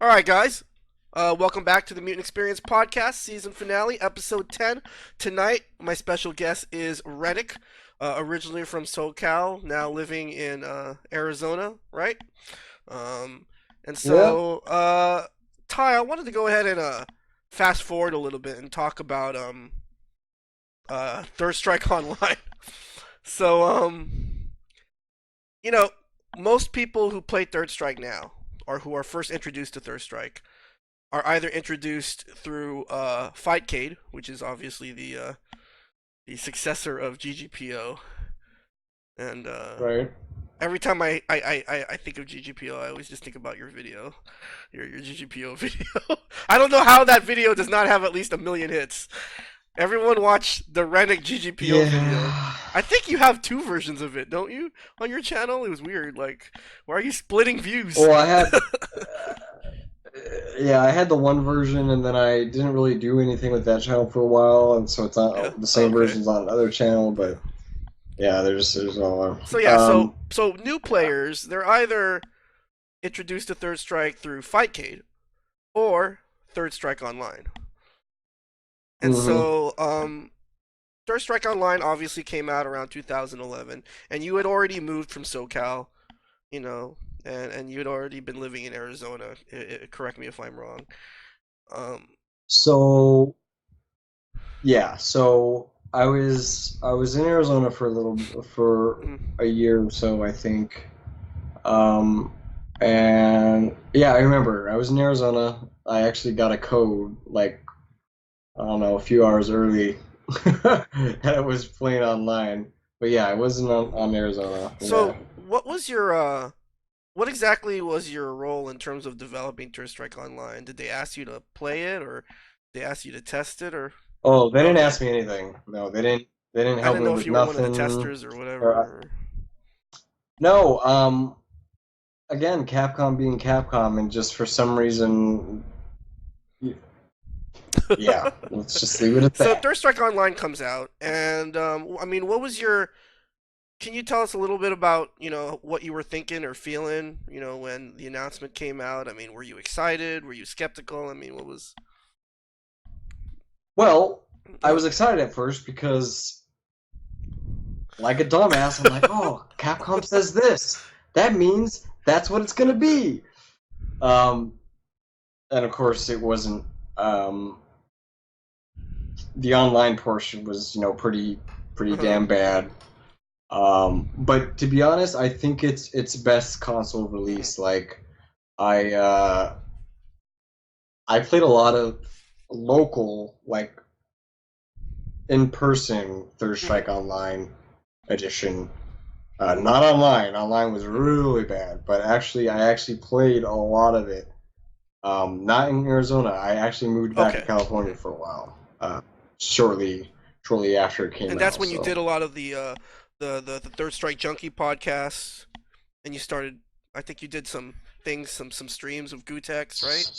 All right, guys. Welcome back to the Mutant Experience podcast, season finale, episode 10. Tonight, my special guest is ReNiC, originally from SoCal, now living in Arizona, right? Um, and Yeah. so, Ty, I wanted to go ahead and fast forward a little bit and talk about Third Strike Online. So, you know, most people who play Third Strike now, or who are first introduced to Third Strike, are either introduced through Fightcade, which is obviously the successor of GGPO, and Right. every time I think of GGPO, I always just think about your video, your GGPO video. I don't know how that video does not have at least 1 million hits. Everyone watch the ReNiC GGPO video. Yeah. I think you have two versions of it, don't you, on your channel? It was weird. Like, why are you splitting views? Well, I had, yeah, I had the one version, and then I didn't really do anything with that channel for a while, and so it's Yeah. not the Oh, same okay. versions on another channel. Yeah. But yeah, there's all. So yeah. So new players, they're either introduced to Third Strike through Fightcade or Third Strike Online. And Mm-hmm. so, Third Strike Online obviously came out around 2011, and you had already moved from SoCal, you know, and you had already been living in Arizona. Correct me if I'm wrong. Um, So yeah, so I was in Arizona for mm, a year or so, I think. Um, and yeah, I remember I was in Arizona. I actually got a code like I don't know, a few hours early and I was playing online. But yeah, I wasn't on Arizona. Yeah. so, what exactly was your role in terms of developing Third Strike Online? Did they ask you to play it, or they asked you to test it, or Oh, they didn't okay? ask me anything. No, they didn't I help didn't me know if with you were one of the nothing. testers or Or whatever. no, again, Capcom being Capcom and just for some reason yeah, let's just leave it at So that. Third Strike Online comes out, and I mean, what was your? Can you tell us a little bit about what you were thinking or feeling when the announcement came out? I mean, were you excited? Were you skeptical? I mean, what was? Well, I Uh, was excited at first because like a dumbass, I'm like, oh, Capcom says this. That means that's what it's gonna be. Um, and of course, it wasn't. Um, the online portion was, pretty uh-huh. damn bad. But to be honest, I think it's best console Mhm. release. Like, I uh, I played a lot of local, like in person Third Mhm. Strike Online edition. Not online. Online was Mhm. really bad, but I actually played a lot of it. Not in Arizona. I actually moved back to Okay. California Mhm. for a while. Shortly after it came And that's out. when you did So a lot of the Third Strike Junkie podcasts, and you started. I think you did some things, some streams of Gutex, right?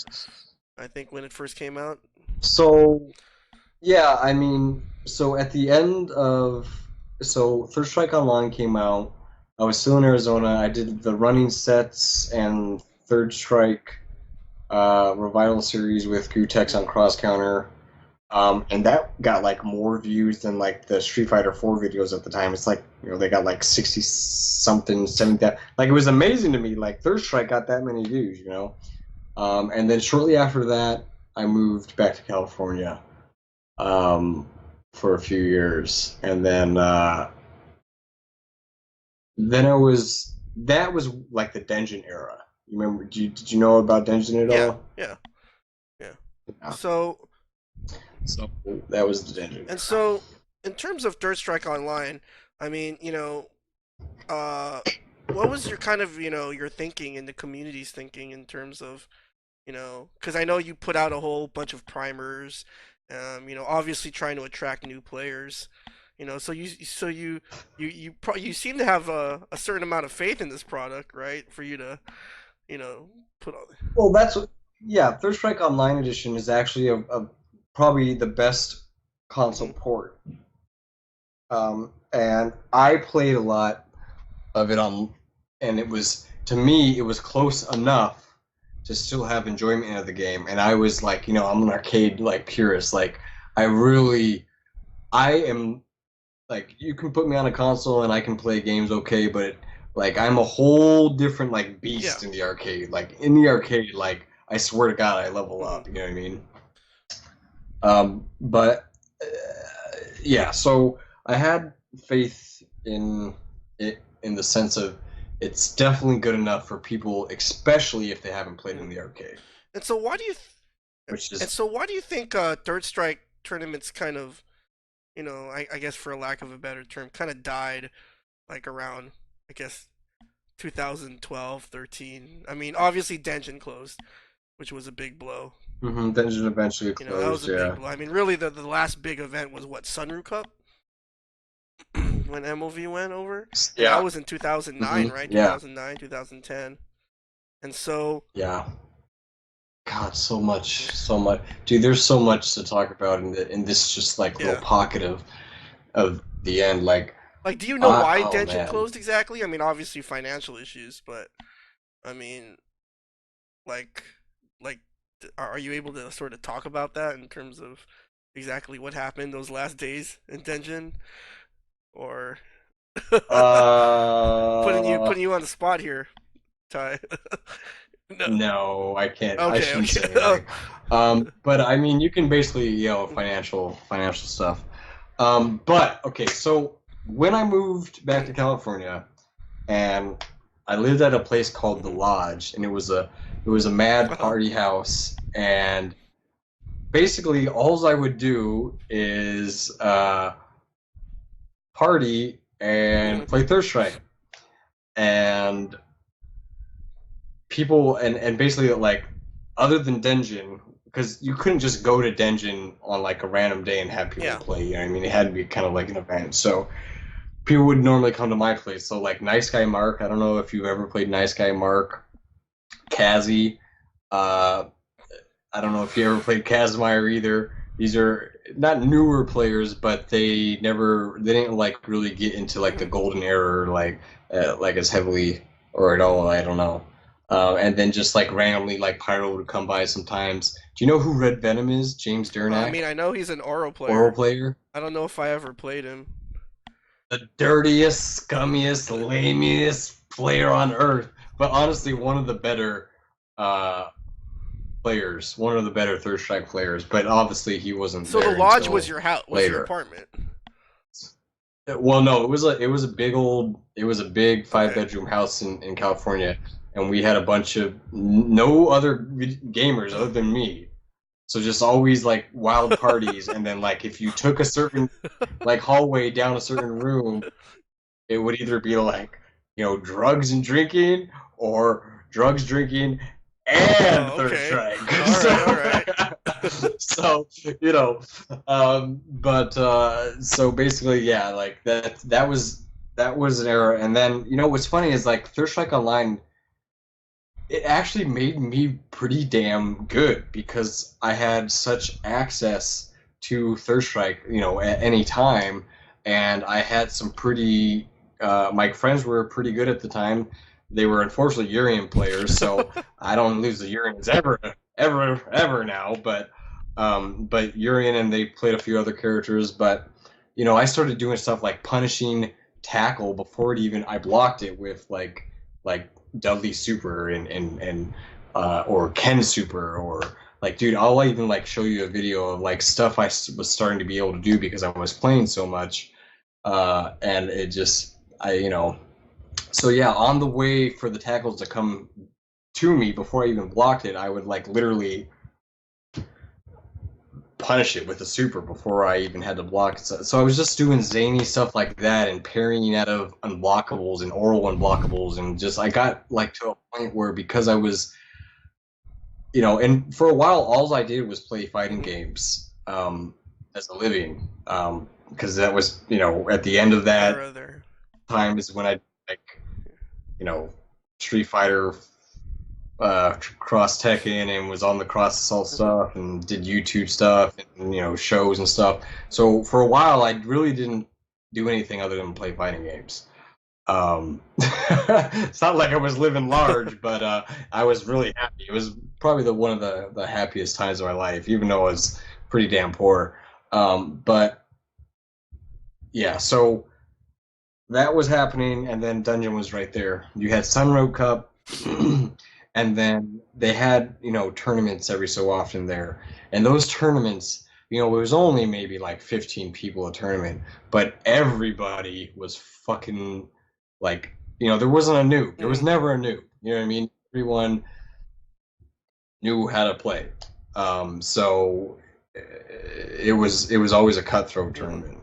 I think when it first came out. so yeah, I mean, so at the end of Third Strike Online came out. I was still in Arizona. I did the running sets and Third Strike Revival series with Gutex on Mhm. Cross Counter. And that got like more views than like the Street Fighter 4 videos at the time. It's like, they got like 60 something, 70. Like it was amazing to me. Like Third Strike got that many views. And then shortly after that, I moved back to California um, for a few years. And then that was like the Dungeon era. You remember, did you know about Dungeon at Yeah, all? yeah, yeah. Yeah. So So that was the Dungeon and era. so in terms of Third Strike Online, I mean, uh, what was your kind of your thinking and the community's thinking in terms of because I know you put out a whole bunch of primers, obviously trying to attract new players. So you seem to have a certain amount of faith in this product, right? For you to put all. Well, yeah. Third Strike Online Edition is actually probably the best console Mhm. port. And I played a lot of it on, and it was to me it was close enough to still have enjoyment of the game. And I was like, I'm an arcade like purist. Like I really, I am like you can put me on a console and I can play games okay, but like I'm a whole different like Yeah. beast in the arcade. Like in the arcade, like I swear to God, I level Hmm. up. You know what I mean? But yeah, so I had faith in it in the sense of it's definitely good enough for people, especially if they haven't played in the arcade, And so why do you which and is so why do you think Third Strike tournaments kind of, I guess for a lack of a better term, kind of died like around, I guess, 2012, 13. I mean, obviously Denjin closed, which was a big blow. Dungeon eventually That was closed. a big Yeah, blow. I mean, really, the last big event was what, Sunroof Cup, when MOV went over, and that yeah, was in 2009, right? yeah, 2009, 2010, and so yeah. God, so much, so much, dude. There's so much to talk about in this just like little yeah. pocket of the end. Like, Like, do you know why oh Denjin man, closed exactly? I mean, obviously financial issues, but I mean, like, like, are you able to sort of talk about that in terms of exactly what happened those last days in Denjin, or uh, putting you on the spot here, Ty? No. no, I can't. I Okay. shouldn't say Okay. anything. But I mean, you can basically, financial stuff. But okay, so when I moved back to California, and I lived at a place called the Mhm. Lodge, and it was a mad Uh-huh. party house, and basically all I would do is party and play Third Strike, and people and basically like other than Denjin, because you couldn't just go to Denjin on like a random day and have people Yeah. play. You know what I mean? It had to be kind of like an event. So people would normally come to my place. So like Nice Guy Mark, I don't know if you've ever played Nice Guy Mark, Kazi. Uh, I don't know if you ever played Kazmaier either. These are not newer players, but they didn't like really get into like the Mhm. golden era like as heavily or at all. I don't know. And then just like randomly like Pyro would come by sometimes. Do you know who Red Venom is? James I Durnak, mean, I know he's an Oro oral player. player. I don't know if I ever played him. The dirtiest, scummiest, lamiest player on earth, but honestly one of the better uh, players, one of the better Third Strike players, but obviously he wasn't So the there lodge was until your house, was your later. apartment. Well, no, it was a big five Okay. bedroom house in California, and we had a bunch of no other gamers other than me. So just always like wild parties, and then like if you took a certain like hallway down a certain room, it would either be like drugs and drinking or drugs, drinking, and Oh, Third okay. Strike. All right. All So, right. so but so basically, yeah, like that was an era. And then what's funny is like Third Strike Online, it actually made me pretty damn good because I had such access to Third Strike, at any time, and I had some pretty. My friends were pretty good at the time. They were unfortunately Urian players, so I don't lose the Urians ever, ever, ever now. But Urian, and they played a few other characters. But I started doing stuff like punishing tackle before it even I blocked it with like Dudley Super and or Ken Super or like dude, I'll even like show you a video of like stuff I was starting to be able to do because I was playing so much, and it just so yeah, on the way for the tackles to come to me before I even blocked it, I would like literally punish it with a super before I even had to block it. So I was just doing zany stuff like that and parrying out of unblockables and oral unblockables, and just I got like to a point where because I was and for a while all I did was play fighting Mhm. games as a living, because that was at the end of that Era there. time is when I like you know Street Fighter cross Tekken and was on the cross assault Mhm. stuff and did YouTube stuff and shows and stuff. So for a while, I really didn't do anything other than play fighting games. It's not like I was living large, but I was really happy. It was probably one of the happiest times of my life, even though I was pretty damn poor. But yeah, so that was happening, and then Dungeon was right there. You had Sunroad Cup, and then they had tournaments every so often there, and those tournaments, it was only maybe like 15 people a tournament, but everybody was fucking like, there wasn't a noob. There was Mm. never a noob. You know what I mean? Everyone knew how to play. So it was always a cutthroat Mm. tournament.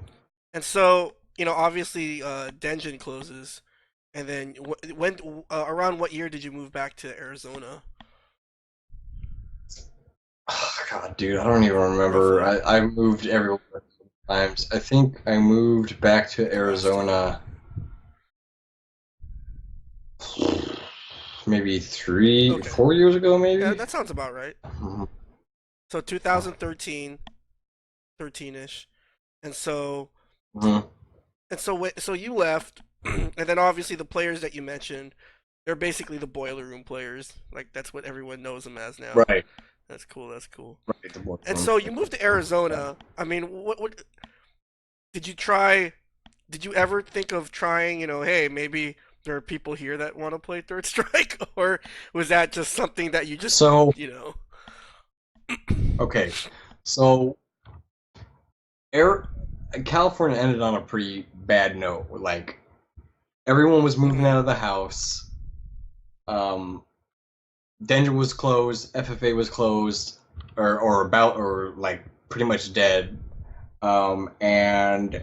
And so, obviously, Denjin closes, and then when around what year did you move back to Arizona, Oh, God, dude, I don't even remember. roughly? I moved everywhere times. I think I moved back to The last time. Arizona maybe three, Okay. 4 years ago, Yeah, maybe. that sounds about right. Mhm. So 2013, 13ish, and so Mhm. so you left, and then obviously the players that you mentioned, they're basically the boiler room players. Like that's what everyone knows them as now. Right, That's cool. That's cool. right. The And boardroom. so you moved to Arizona. I mean, what did you try? Did you ever think of trying? Hey, maybe there are people here that want to play Third Strike, or was that just something that you just, So, you know? okay, so Air, California ended on a pretty bad note. Like everyone was moving Hmm. out of the house. Um, Denver was closed. FFA was closed, or about, or like pretty much dead. And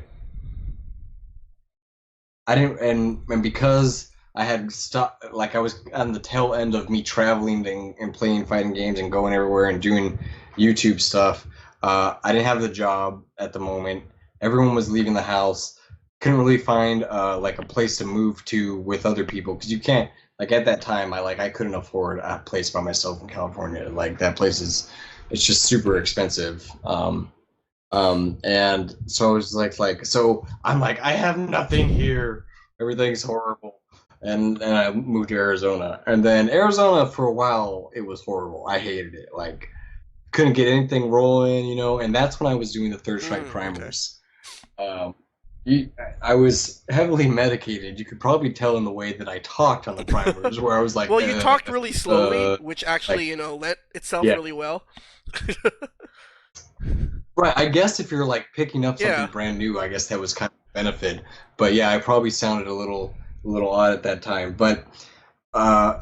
I didn't, and because I had stopped, like I was on the tail end of me traveling and playing fighting games and going everywhere and doing YouTube stuff. I didn't have the job at the moment. Everyone was leaving the house. Couldn't really find like a place to move to with other people because you can't, like at that time I couldn't afford a place by myself in California. Like that place is, it's just super Hmm. expensive. And so it's like so I'm like I have nothing here. Everything's horrible. And I moved to Arizona. And then Arizona for a while it was horrible. I hated it. Like couldn't get anything rolling. And that's when I was doing the Third Strike Okay. primers. Um, I was heavily medicated. You could probably tell in the way that I talked on the primers, where I was like, Well, you talked really slowly, which like, actually, lent itself yeah, really well. right. I guess if you're like picking up Yeah. something brand new, I guess that was kind of a benefit. But yeah, I probably sounded a little odd at that time. But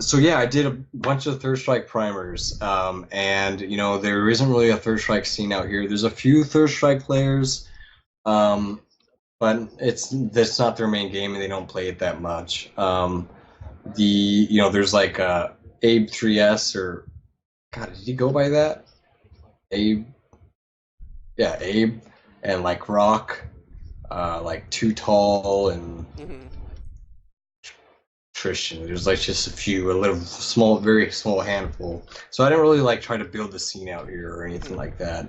so yeah, I did a bunch of Third Strike primers, and there isn't really a Third Strike scene out here. There's a few Third Strike players, um, but that's not their main game, and they don't play it that much. There's like Abe 3S, or God, did he go by that? Abe, yeah, Abe, and like Rock, like Too Tall and Hmm. Christian. There's like just a few, a little small, very small handful. So I didn't really like try to build the scene out here or anything Hmm. like that.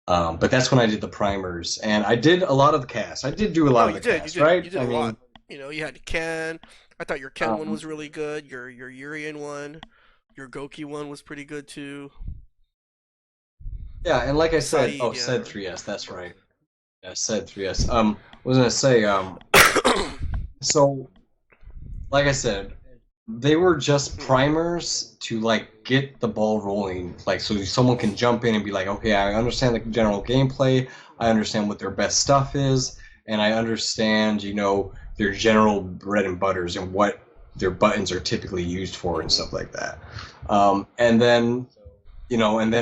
But that's when I did the primers, and I did a lot of the cast. I did do a No, lot of you the did. You cast, did. right? You did I a lot. mean, You had Ken. I thought your Ken one um, was really good. Your Urian one, your Goki one was pretty good too. yeah, and like I said, Saeed, oh, yeah. said 3S, that's right. Yeah, said 3S. Was gonna say, so like I said, they were just Hmm. primers to like get the ball rolling, like so someone can jump in and be like, okay, I understand the general gameplay, I understand what their best stuff is, and I understand, their general bread and butters and what their buttons are typically used for and Hmm. stuff like that. And then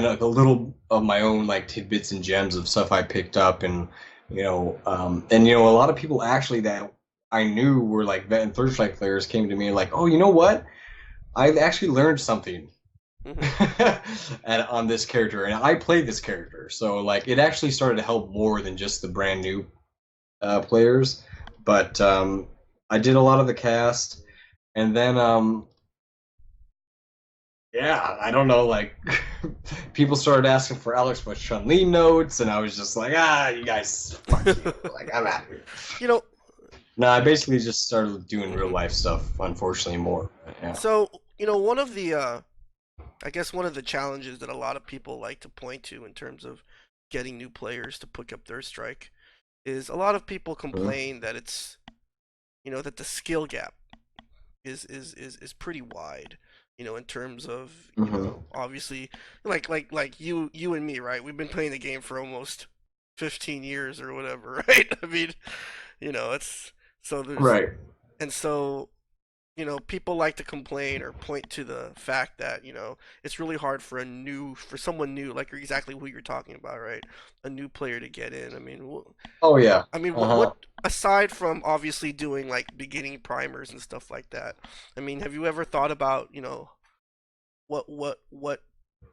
a little of my own like tidbits and gems of stuff I picked up, and a lot of people actually that I knew were like vet and third strike players came to me like, oh, you know what? I actually learned something Hmm. on this character, and I played this character, so like it actually started to help more than just the brand new players. But I did a lot of the cast, and then yeah, I don't know, like people started asking for Alex but Chun Li notes, and I was just like, you guys, fuck you, like I'm out of here. you know, No, I basically just started doing real Hmm. life stuff. Unfortunately, more. Yeah. So, one of the I guess one of the challenges that a lot of people like to point to in terms of getting new players to pick up Third Strike is a lot of people Mhm. complain that it's that the skill gap is pretty wide. In terms of Mhm. obviously like you and me, right? We've been playing the game for almost 15 years or whatever, right? I mean, it's so there's Right. and so people like to complain or point to the fact that, it's really hard for someone new, like exactly who you're talking about, right? A new player to get in. I mean, Oh yeah. what Uh-huh. aside from obviously doing like beginning primers and stuff like that, I mean, have you ever thought about, what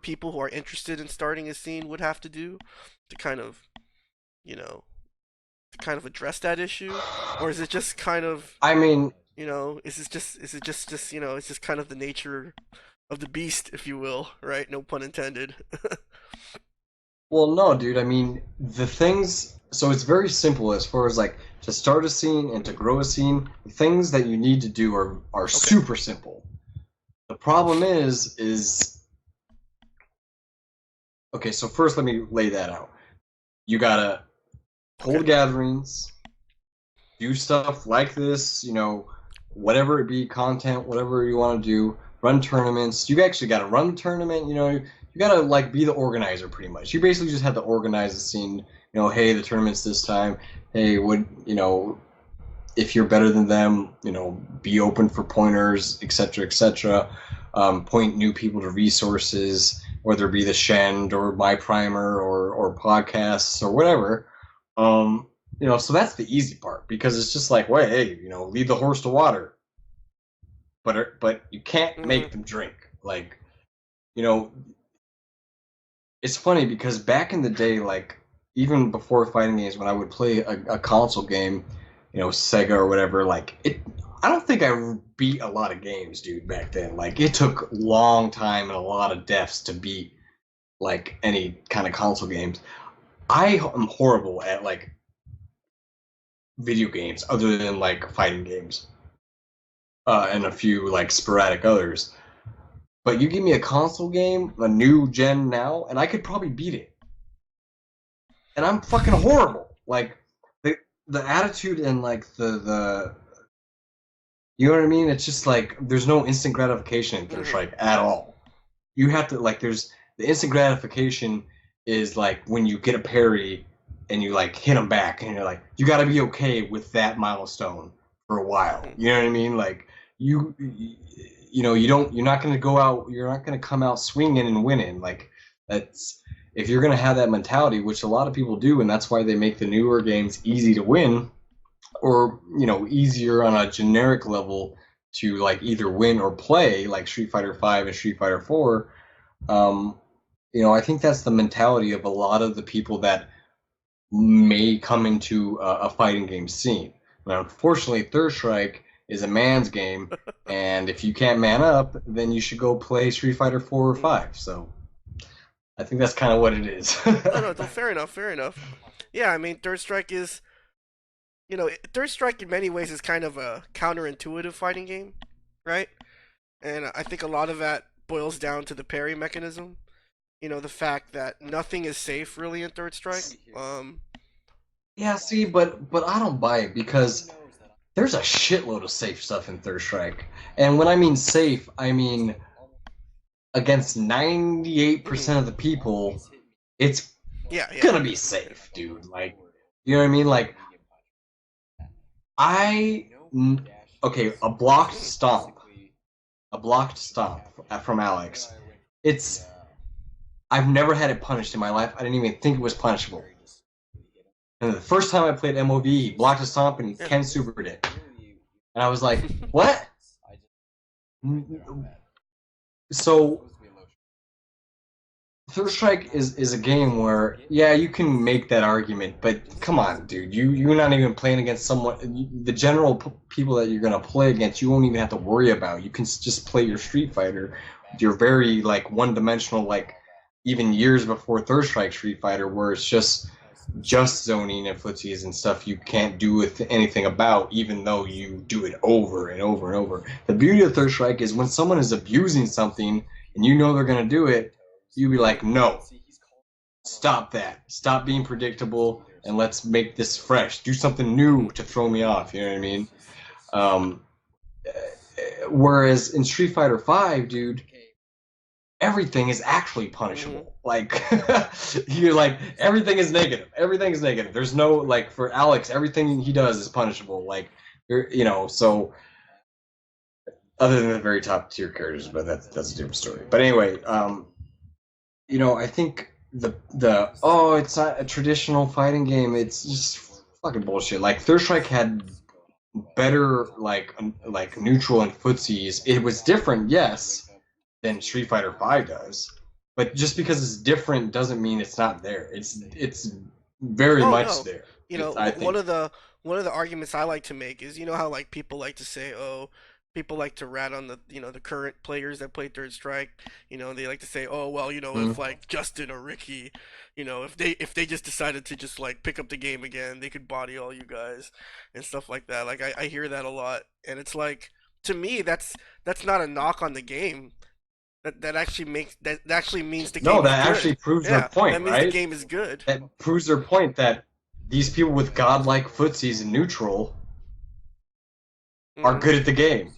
people who are interested in starting a scene would have to do to kind of, you know, address that issue? Or is it just kind of, I mean, it's just kind of the nature of the beast, if you will, right? No pun intended. well, no, dude. I mean, the things. So it's very simple as far as like to start a scene and to grow a scene. The things that you need to do are Okay. super simple. The problem is okay. So first, let me lay that out. You gotta Okay. hold gatherings, do stuff like this. Whatever it be, content, whatever you want to do. Run tournaments. You actually gotta run the tournament. You gotta like be the organizer pretty much. You basically just have to organize the scene. Hey, the tournament's this time. Hey, would if you're better than them, be open for pointers, etc., etc. Point new people to resources, whether it be TheShend or My Primer or podcasts or whatever. So that's the easy part because it's just like, well, hey, lead the horse to water, but you can't Mm-hmm. make them drink. Like, you know, it's funny because back in the day, like even before fighting games, when I would play a console game, Sega or whatever, like it. I don't think I beat a lot of games, dude, back then. Like it took a long time and a lot of deaths to beat like any kind of console games. I am horrible at like video games other than like fighting games, and a few like sporadic others. But you give me a console game, a new gen now, and I could probably beat it. And I'm fucking horrible. Like the attitude and like the you know what I mean? It's just like there's no instant gratification in Third Mm-hmm. Strike at all. You have to like there's the instant gratification is like when you get a parry and you like hit them back and you're like you got to be okay with that milestone for a while. Mm-hmm. You know what I mean? Like you're not going to go out, you're not going to come out swinging and winning. Like that's if you're going to have that mentality, which a lot of people do, and that's why they make the newer games easy to win or easier on a generic level to like either win or play like Street Fighter 5 and Street Fighter 4. um, I think that's the mentality of a lot of the people that may come into a fighting game scene. Now, unfortunately, Third Strike is a man's game, and if you can't man up, then you should go play Street Fighter 4 or Mm-hmm. 5. So I think that's kind of what it is. No, no, no, fair enough, fair enough. Yeah, I mean, Third Strike is, Third Strike in many ways is kind of a counterintuitive fighting game, right? And I think a lot of that boils down to the parry mechanism. The fact that nothing is safe really in Third Strike. Yeah, see, but I don't buy it because there's a shitload of safe stuff in Third Strike. And when I mean safe, I mean against Mhm. 98% of the people, it's Yeah, yeah. gonna be safe, dude. Like, you know what I mean? Like, I. Okay, Mhm. a blocked stomp from Alex. It's. I've never had it punished in my life. I didn't even think it was punishable. And the first time I played MOV, he blocked a stomp and he Yeah. Ken supered it. And I was like, what? So Third Strike is a game where yeah you can make that argument, but come on, dude, you're not even playing against someone. The general people that you're gonna play against, you won't even have to worry about. You can just play your Street Fighter. You're very like one dimensional, like even years before Third Strike Street Fighter, where it's just just zoning and footsies and stuff you can't do with anything about, even though you do it over and over and over. The beauty of Third Strike is when someone is abusing something and you know they're going to do it, you be like, no, stop that. Stop being predictable and let's make this fresh. Do something new to throw me off. You know what I mean? Um, whereas in Street Fighter V, dude, everything is actually punishable. Like you're like everything is negative. Everything is negative. There's no like for Alex, everything he does is punishable. Like you know, so other than the very top tier characters, but that's a different story. But anyway, you know, I think the oh, it's not a traditional fighting game. It's just fucking bullshit. Like Third Strike had better like neutral and footsies. It was different, yes, than Street Fighter V does. But just because it's different doesn't mean it's not there. It's very Oh much no, there. you know, I one think. of the arguments I like to make is, you know how like people like to say, oh, people like to rat on the, you know, the current players that play Third Strike. You know, they like to say, oh well, you know, if Mm. like Justin or Ricky, you know, if they just decided to just like pick up the game again, they could body all you guys and stuff like that. Like I hear that a lot, and it's like to me that's not a knock on the game. That actually makes that actually means the No, game is that actually good. proves their Yeah, that point, means the right? game is good. That proves their point that these people with godlike footsies in neutral are Hmm. good at the game.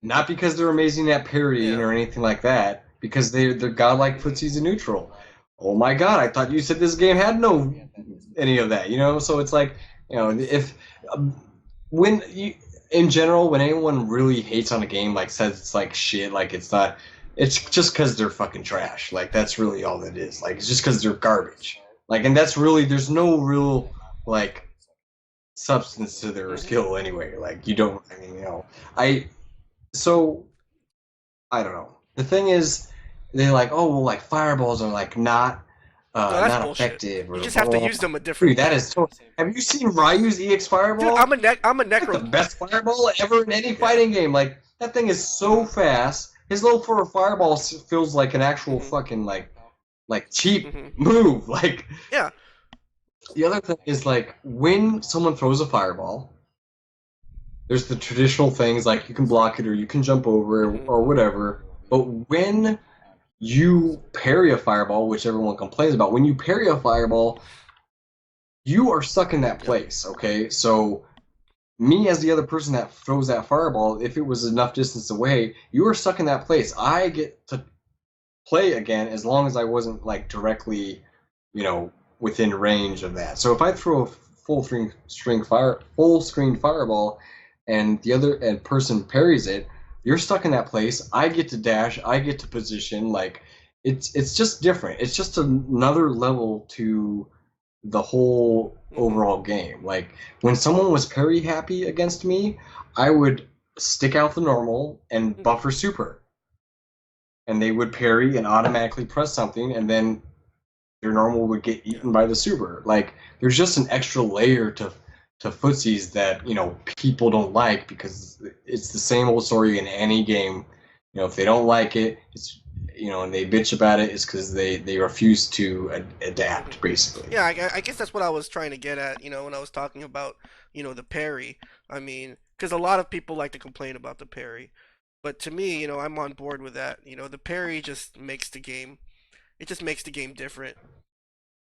Not because they're amazing at parrying Yeah. or anything like that, because they're godlike Hmm. footsies in neutral. Oh my god, I thought you said this game had no any of that, you know? So it's like, you know, if um, when you in general, when anyone really hates on a game, like says it's like shit, like it's not, it's just because they're fucking trash. Like that's really all it is. Like it's just because they're garbage. Like, and that's really there's no real like substance to their Hmm. skill anyway. Like you don't, I mean, you know, I so I don't know. The thing is, they're like, oh well, like fireballs are like No, that's not bullshit. effective You or just blah have to blah use blah. them a different Dude, that way. is so. Have you seen Ryu's EX Dude, Fireball? I'm a Like the necro. best fireball ever in any Yeah. fighting game. Like that thing is so Hmm. fast. His little for a fireball feels like an actual Hmm. fucking like cheap Hmm. move. Like Yeah. the other thing is like when someone throws a fireball, there's the traditional things like you can block it or you can jump over it Hmm. or whatever. But when you parry a fireball, which everyone complains about, when you parry a fireball, you are stuck in that Yep. place. Okay, so me as the other person that throws that fireball, if it was enough distance away, you are stuck in that place. I get to play again as long as I wasn't like directly, you know, within range of that. So if I throw a full screen fireball, and the other and person parries it, you're stuck in that place. I get to dash. I get to position. Like it's just different. It's just another level to the whole Hmm. overall game. Like when someone was parry happy against me, I would stick out the normal and Hmm. buffer super, and they would parry and automatically press something, and then their normal would get Yeah. eaten by the super. Like there's just an extra layer to footsies that you know people don't like because it's the same old story in any game. You know, if they don't like it, it's you know, and they bitch about it, it's because they refuse to Hmm. adapt, basically. Yeah. I guess that's what I was trying to get at. You know, when I was talking about, you know, the parry. I mean, because a lot of people like to complain about the parry, but to me, you know, I'm on board with that. You know, the parry just makes the game. It just makes the game different.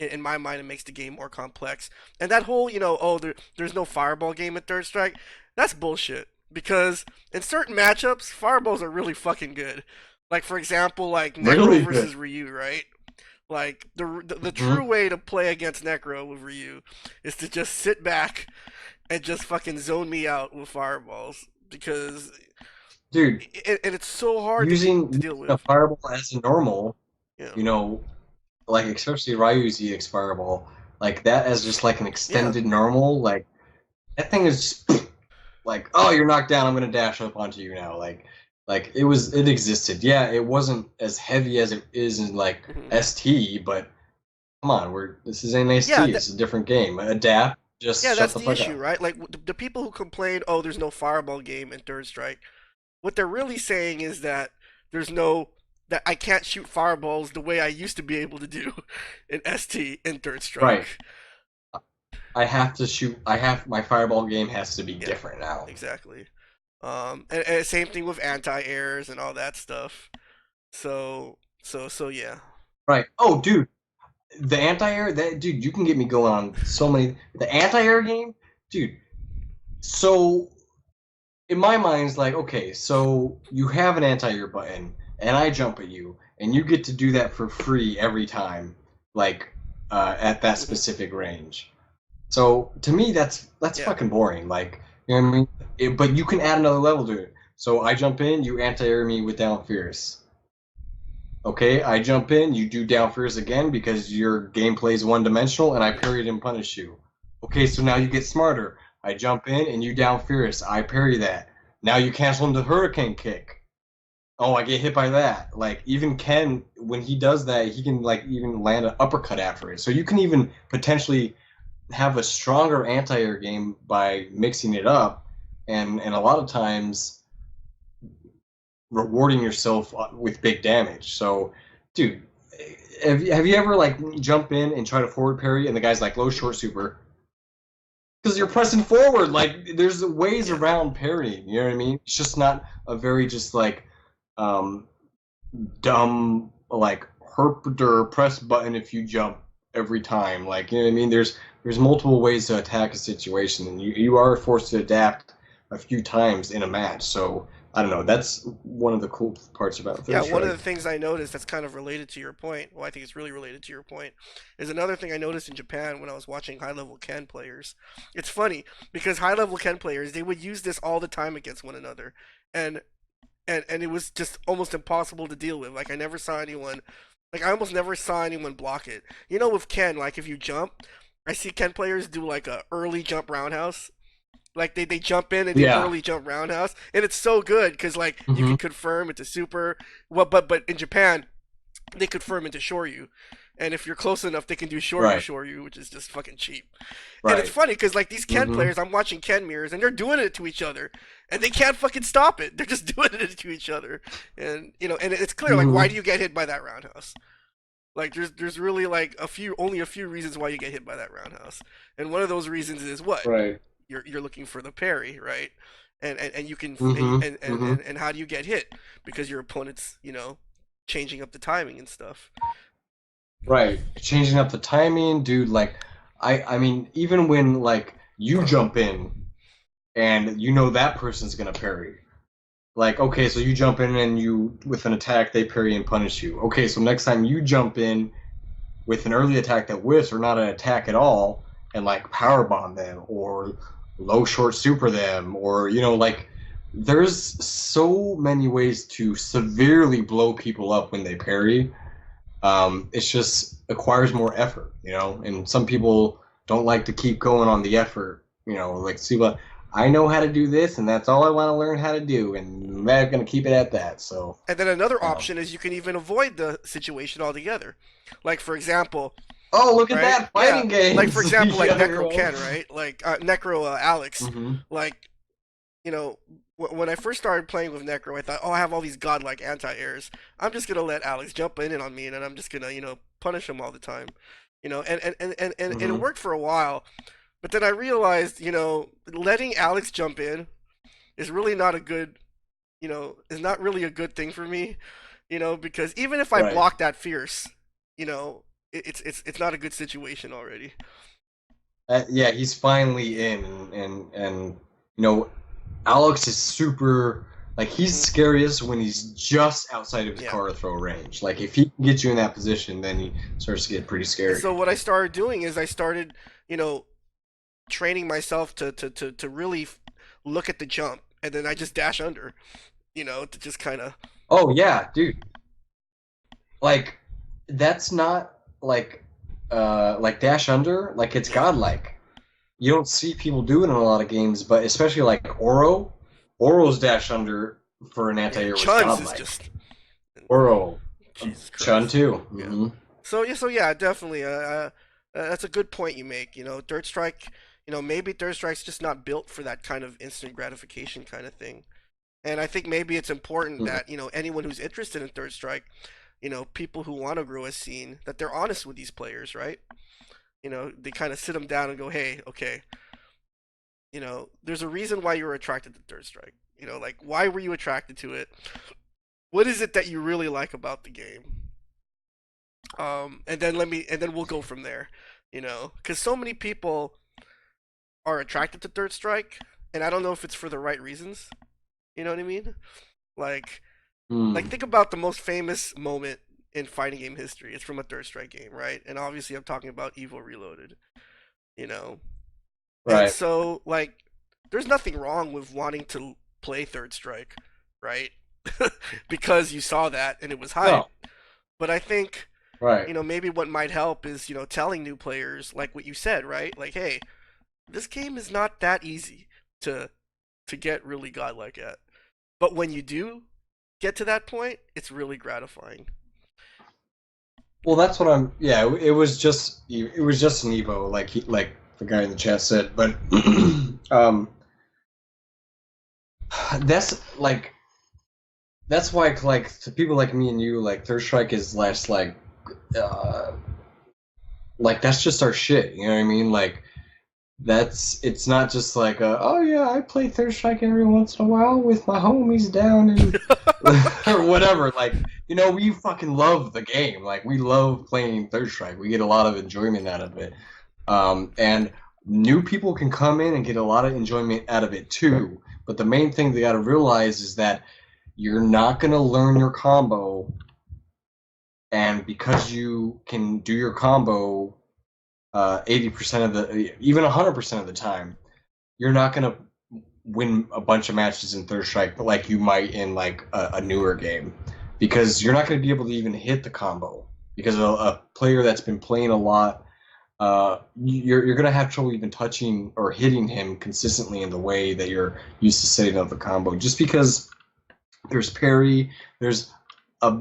In my mind, it makes the game more complex. And that whole, you know, oh, there's no fireball game in Third Strike, that's bullshit. Because in certain matchups, fireballs are really fucking good. Like for example, like Necro Really good. versus Ryu, right? Like the Hmm. true way to play against Necro with Ryu is to just sit back and just fucking zone me out with fireballs because Dude, and it's so hard to using deal a with. fireball as a normal, Yeah. you know, like especially Ryu's EX fireball, like that as just like an Yeah. extended normal, like that thing is just like, oh, you're knocked down. I'm gonna dash up onto you now. Like it existed. Yeah, it wasn't as heavy as it is in like Hmm. ST, but come on, this is an Yeah. ST. It's a different game. Adapt. Just Yeah, shut that's the the fuck issue, up. right? Like the people who complain, oh, there's no fireball game in Third Strike. What they're really saying is that there's no that I can't shoot fireballs the way I used to be able to do in ST in Third Right. Strike. I have to shoot. I have my fireball game has to be Yeah, different now. exactly. And same thing with anti-airs and all that stuff. So yeah. Right. Oh, dude, the anti-air. That dude, you can get me going on so many. The anti-air game, dude. So in my mind, it's like, okay, so you have an anti-air button, and I jump at you, and you get to do that for free every time, like at that Mhm. specific range. So to me, that's Yeah. fucking boring. Like, you know what I mean? But you can add another level to it. So I jump in, you anti-air me with down fierce. Okay, I jump in, you do down fierce again because your gameplay is one dimensional, and I parry it and punish you. Okay, so now you get smarter. I jump in and you down fierce. I parry that. Now you cancel into hurricane kick. Oh, I get hit by that. Like even Ken, when he does that, he can like even land an uppercut after it. So you can even potentially have a stronger anti-air game by mixing it up, and a lot of times rewarding yourself with big damage. So, dude, have you ever like jump in and try to forward parry and the guy's like low short super because you're pressing forward. Like there's ways Yeah. around parrying. You know what I mean? It's just not a very just like um, dumb like herp press button if you jump every time. Like you know what I mean? There's multiple ways to attack a situation, and you are forced to adapt a few times in a match. So I don't know. That's one of the cool parts about Yeah, Third one of the Strike. things I noticed that's kind of related to your point, well, I think it's really related to your point, is another thing I noticed in Japan when I was watching high level Ken players. It's funny because high level Ken players, they would use this all the time against one another. And and it was just almost impossible to deal with. Like I almost never saw anyone block it. You know, with Ken, like if you jump, I see Ken players do like a early jump roundhouse. Like they jump in and do Yeah. early jump roundhouse, and it's so good because like you Mm-hmm. can confirm it's a super. Well, but in Japan they confirm into Shoryu, and if you're close enough, they can do Right. Shoryu, which is just fucking cheap. And it's Right. funny because like these Ken Mm-hmm. players, I'm watching Ken mirrors, and they're doing it to each other, and they can't fucking stop it. They're just doing it to each other, and and it's clear like why Mm-hmm. do you get hit by that roundhouse? Like there's really like only a few reasons why you get hit by that roundhouse, and one of those reasons is what Right. you're looking for the parry, right? And you can Mm-hmm. Mm-hmm. and how do you get hit? Because your opponent's changing up the timing and stuff. Right. Changing up the timing, dude. Like, I mean, even when like you jump in and you know that person's gonna parry. Like, okay, so you jump in and you with an attack they parry and punish you. Okay, so next time you jump in with an early attack that whiffs or not an attack at all, and like power bomb them or low short super them, or like there's so many ways to severely blow people up when they parry. It's just acquires more effort, and some people don't like to keep going on the effort, like see what I know how to do this, and that's all I want to learn how to do, and I'm gonna keep it at that. So, And then another you know. option is you can even avoid the situation altogether. Like for example, Oh, look at right? that Yeah. fighting Like for games! example, like Yeah, Necro Ken, right? Like Necro Alex. mm-hmm. Like when I first started playing with Necro, I thought, oh, I have all these godlike anti-airs. I'm just gonna let Alex jump in on me, and then I'm just gonna punish him all the time. And it Mm-hmm. worked for a while, but then I realized, letting Alex jump in is really not a good, is not really a good thing for me, because even if I Right. block that fierce, it's not a good situation already. Yeah, he's finally in, and Alex is super. Like he's Hmm. scariest when he's just outside of his Yeah. car throw range. Like if he can get you in that position, then he starts to get pretty And scary. so what I started doing is I started, you know, training myself to really look at the jump, and then I just dash under, to just kind of. Oh yeah, dude. Like that's not like dash under. Like it's Yeah. godlike. You don't see people do it in a lot of games, but especially like Oro. Oro's dash under for an Yeah. anti-air was Chun's is godlike. just. Oro, Jesus Chun Christ. too. Yeah. Mm-hmm. So yeah, definitely. That's a good point you make. Third Strike. Maybe Third Strike's just not built for that kind of instant gratification kind of thing. And I think maybe it's important Mm-hmm. that anyone who's interested in Third Strike, people who want to grow a scene, that they're honest with these players, right? They kind of sit them down and go, hey, okay, there's a reason why you were attracted to Third Strike. Like why were you attracted to it? What is it that you really like about the game? And then we'll go from there. Because so many people are attracted to Third Strike, and I don't know if it's for the right reasons. You know what I mean? Like, Hmm. think about the most famous moment in fighting game history. It's from a Third Strike game, right? And obviously, I'm talking about Evo Reloaded. You know, and Right. so there's nothing wrong with wanting to play Third Strike, right? Because you saw that and it was hype. No. But I think Right. maybe what might help is telling new players like what you said, right? Like, hey, this game is not that easy to get really godlike at. But when you do get to that point, it's really gratifying. Well, that's what I'm. Yeah, it was just an Evo, like the guy in the chat said. But um, that's that's why to people like me and you, like Third Strike is less uh that's just our shit. You know what I mean? Like it's not just like oh yeah, I play Third Strike every once in a while with my homies down and or whatever. We fucking love the game. Like we love playing Third Strike. We get a lot of enjoyment out of it. And new people can come in and get a lot of enjoyment out of it too. But the main thing they got to realize is that you're not going to learn your combo, and because you can do your combo 80% of the, even 100% of the time, you're not going to win a bunch of matches in Third Strike, but like you might in like a newer game, because you're not going to be able to even hit the combo because a player that's been playing a lot, you're going to have trouble even touching or hitting him consistently in the way that you're used to setting up the combo. Just because there's parry, there's a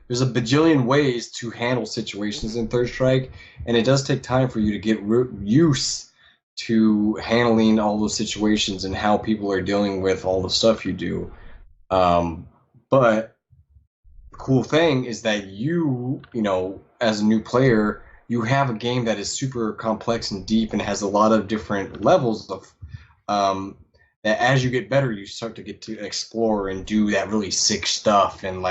there's a bajillion ways to handle situations Hmm. in Third Strike, and it does take time for you to get used to handling all those situations and how people are dealing with all the stuff you do. But the cool thing is that as a new player, you have a game that is super complex and deep and has a lot of different levels of um, that as you get better, you start to get to explore and do that really sick stuff. And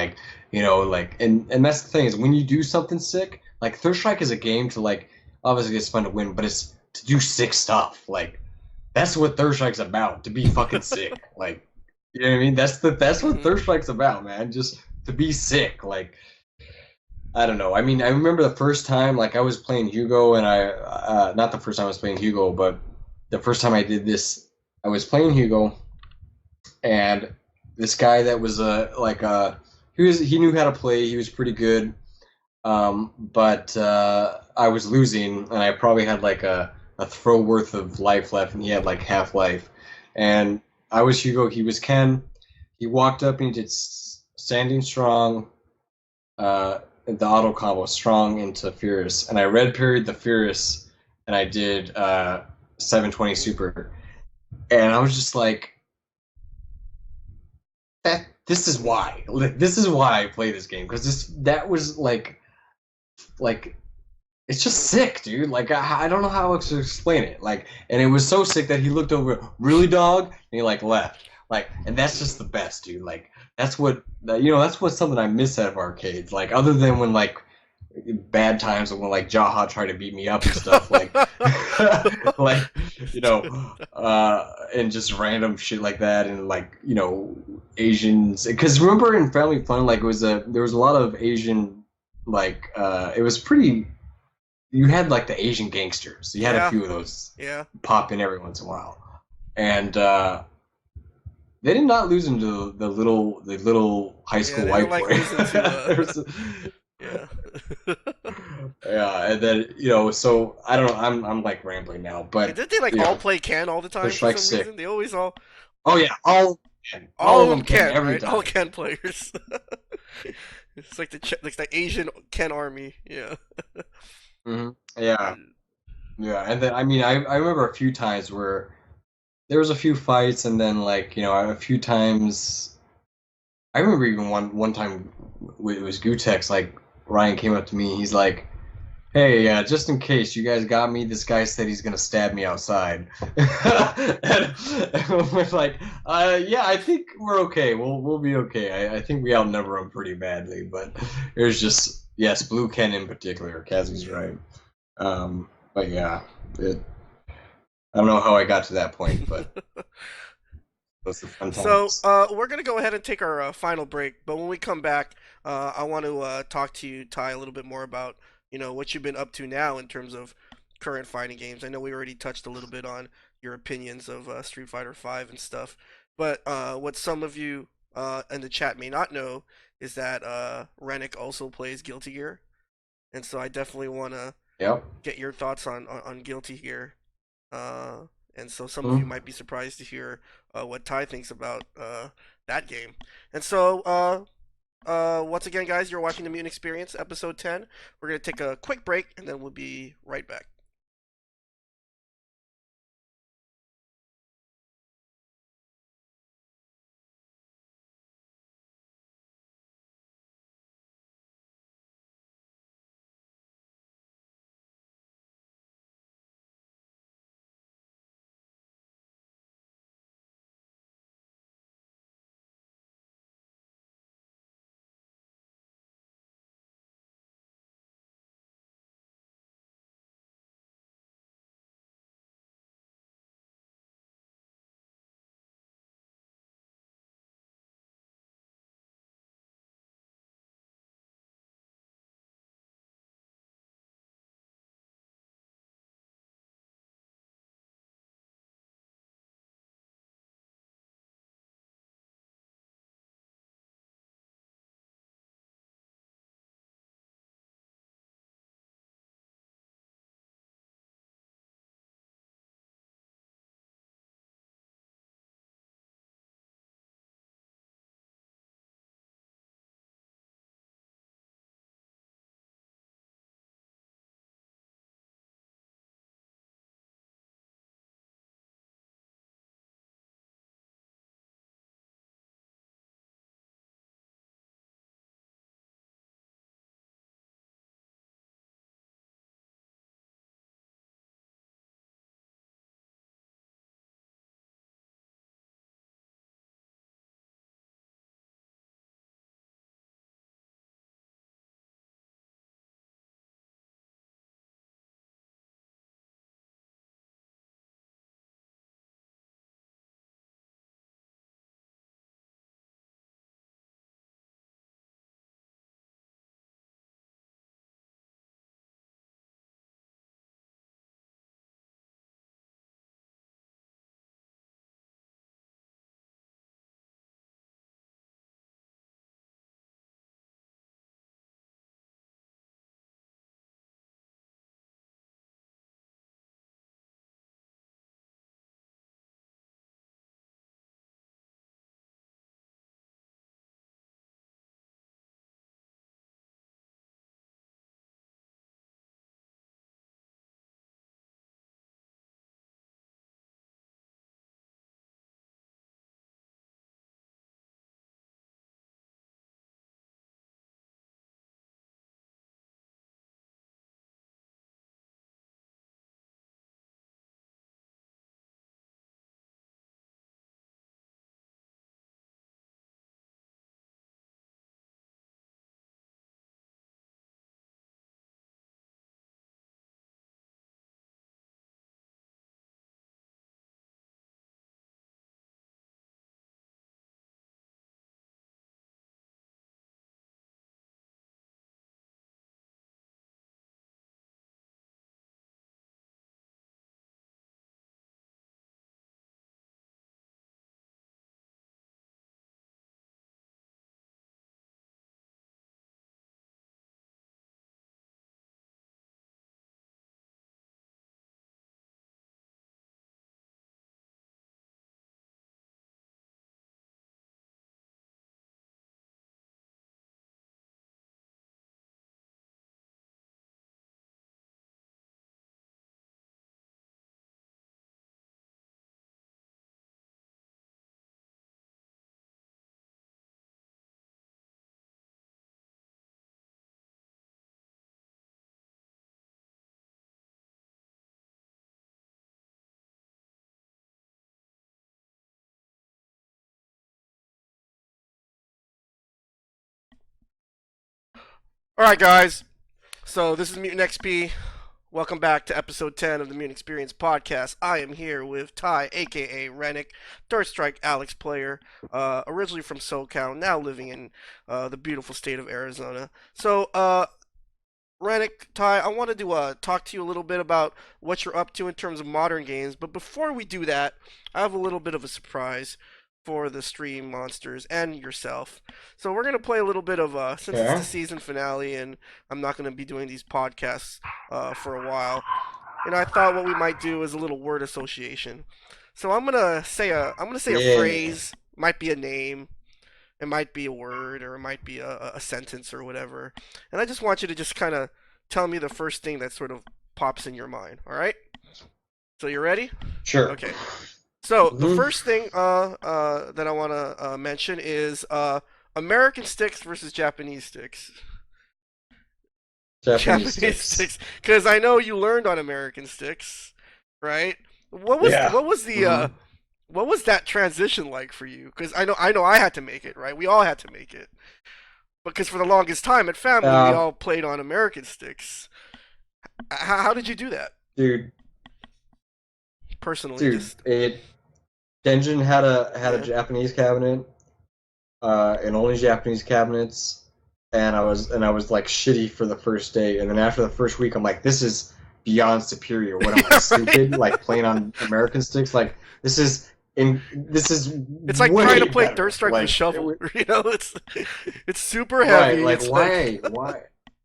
and that's the thing, is when you do something sick, like Third Strike is a game to obviously it's fun to win, but it's to do sick stuff. Like that's what Third Strike's about, to be fucking sick. Like, you know what I mean? That's what Hmm. Third Strike's about, man. Just to be sick. Like, I don't know. I mean, I remember the first time, like I was playing Hugo, and not the first time I was playing Hugo, but the first time I did this, I was playing Hugo, and this guy that was he knew how to play. He was pretty good, but I was losing, and I probably had like a throw worth of life left, and he had like half life. And I was Hugo, he was Ken. He walked up and he did standing strong, the auto combo strong into Furious, and I red parried the Furious, and I did 720 Hmm. super, and I was just like, that. This is Hmm. why. This is why I play this game, because that was like it's just sick, dude. Like I don't know how else to explain it. Like, and it was so sick that he looked over, really, dog, and he like left. Like, and that's just the best, dude. Like, that's what something I miss out of arcades. Like, other than when bad times when Jaha tried to beat me up and stuff, like and just random shit like that, and Asians. Because remember in Family Fun, there was a lot of Asian, it was pretty, you had like the Asian gangsters. You had a Yeah, few of those yeah, pop in every once in a while, and they did not lose them to the little high yeah. school They don't white like boy. losing to There's yeah. Yeah, and then so I don't know. I'm like rambling now, Yeah, but did they like all play Ken all the Third time for Strike's some sick. reason? They always Oh yeah, all all of of them them can Ken, every right? All time. Ken players. It's like the Asian Ken army. Yeah. Yeah, yeah, and then I mean I remember a few times where there was a few fights, and then a few times I remember even one time it was Gutex. Like Ryan came up to me, he's like, Hey, just in case you guys got me, this guy said he's gonna stab me outside. And we're like, yeah, I think we're okay. We'll be okay. I think we outnumber him pretty badly, but there's just yes, Blue Ken in particular. Kazu's right. But yeah, I don't know how I got to that point, but those are fun So times. we're gonna go ahead and take our final break, but when we come back, I want to talk to you, Ty, a little bit more about what you've been up to now in terms of current fighting games. I know we already touched a little bit on your opinions of Street Fighter V and stuff, but what some of you in the chat may not know is that ReNiC also plays Guilty Gear, and so I definitely want to Yep. get your thoughts on Guilty Gear. Uh, and so some of you Hmm. might be surprised to hear what Ty thinks about that game. And so, once again, guys, you're watching the Mutant Experience, episode 10. We're going to take a quick break, and then we'll be right back. Alright, guys. So, this is Mutant XP. Welcome back to episode 10 of the Mutant Experience podcast. I am here with Ty, aka ReNiC, Third Strike Alex player, originally from SoCal, now living in the beautiful state of Arizona. So, ReNiC, Ty, I wanted to talk to you a little bit about what you're up to in terms of modern games, but before we do that, I have a little bit of a surprise for the stream monsters and yourself. So we're gonna play a little bit of since it's the Okay. season finale and I'm not gonna be doing these podcasts for a while. And I thought what we might do is a little word association. So I'm gonna say a Yeah. phrase, might be a name, it might be a word, or it might be a sentence or whatever. And I just want you to just kind of tell me the first thing that sort of pops in your mind. All right? So you ready? Sure. Okay. So the hmm first thing that I want to mention is American sticks versus Japanese sticks. Japanese Japanese sticks. sticks, because I know you learned on American sticks, right? What was Yeah. hmm what was that transition like for you? Because I know I had to make it, right? We all had to make it because for the longest time at family we Uh, all played on American sticks. How did you do that dude, personally? dude, Just it Denjin had a yeah. Japanese cabinet, and only Japanese cabinets, and I was like shitty for the first day, and then after the first week, I'm like, this is beyond superior. What am I Yeah, right. stupid? Like playing on American sticks, like this is It's like trying to way play Third better. Strike with a shovel. It's super Right, heavy. like It's like why?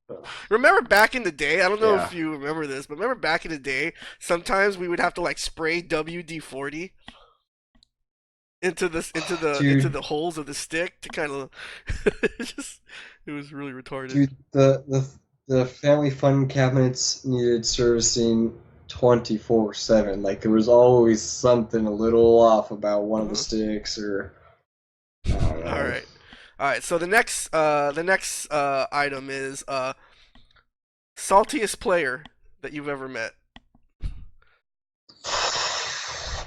Ugh. remember back in the day. I don't know if Yeah, you remember this, but remember back in the day. Sometimes we would have to like spray WD-40 into dude, the holes of the stick to kind of just. It was really retarded. dude, the family fun cabinets needed servicing 24/7. Like there was always something a little off about one of the Uh-huh. sticks, or I don't All know. right, all right. So the next item is saltiest player that you've ever met,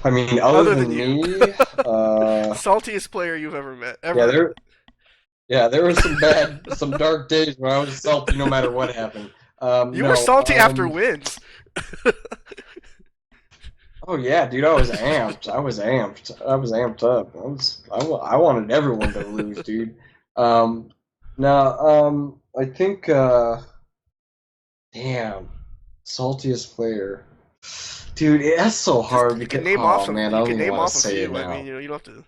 I mean, other other than than you. me, Saltiest player you've ever met, yeah, ever. there were some dark days where I was salty no matter what happened. You were No, salty after wins. oh yeah, dude, I was amped. I was amped up. I wanted everyone to lose, dude. Um, now, I think, damn, saltiest player, dude. That's so Just hard you can because, name off oh some. man, I You don't can even name want to off a say it few. I mean, now. you don't have to.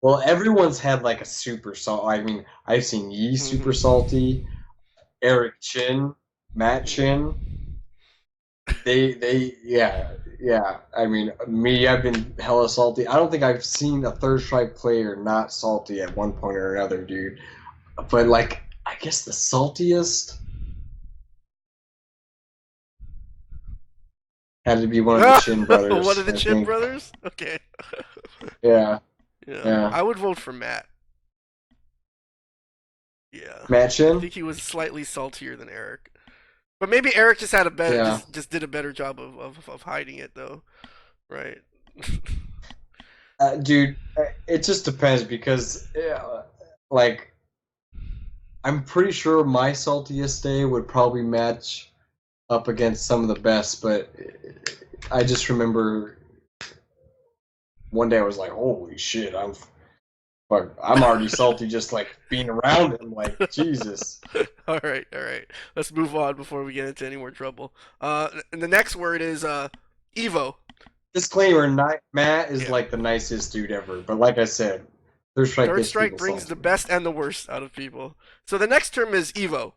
Well, everyone's had like a super salt. I mean, I've seen Yi super Mm-hmm. salty, Eric Chin, Matt Chin. Yeah. I mean, me, I've been hella salty. I don't think I've seen a third strike player not salty at one point or another, dude. But like, I guess the saltiest had to be one of the Chin One of brothers, the I Chin think. brothers. Okay. Yeah, Yeah, yeah. I would vote for Matt. Yeah, Matt I Chin? think he was slightly saltier than Eric, but maybe Eric just had a better, Yeah. just did a better job of hiding it though, right? Dude, it just depends because, like, I'm pretty sure my saltiest day would probably match up against some of the best, but I just remember one day I was like, "Holy shit, I'm already salty just like being around him." Like Jesus. All right. Let's move on before we get into any more trouble. And the next word is Evo. Disclaimer: Matt is Yeah, like the nicest dude ever, but like I said, Third Strike Third gets Strike people brings the salty. best and the worst out of people. So the next term is Evo.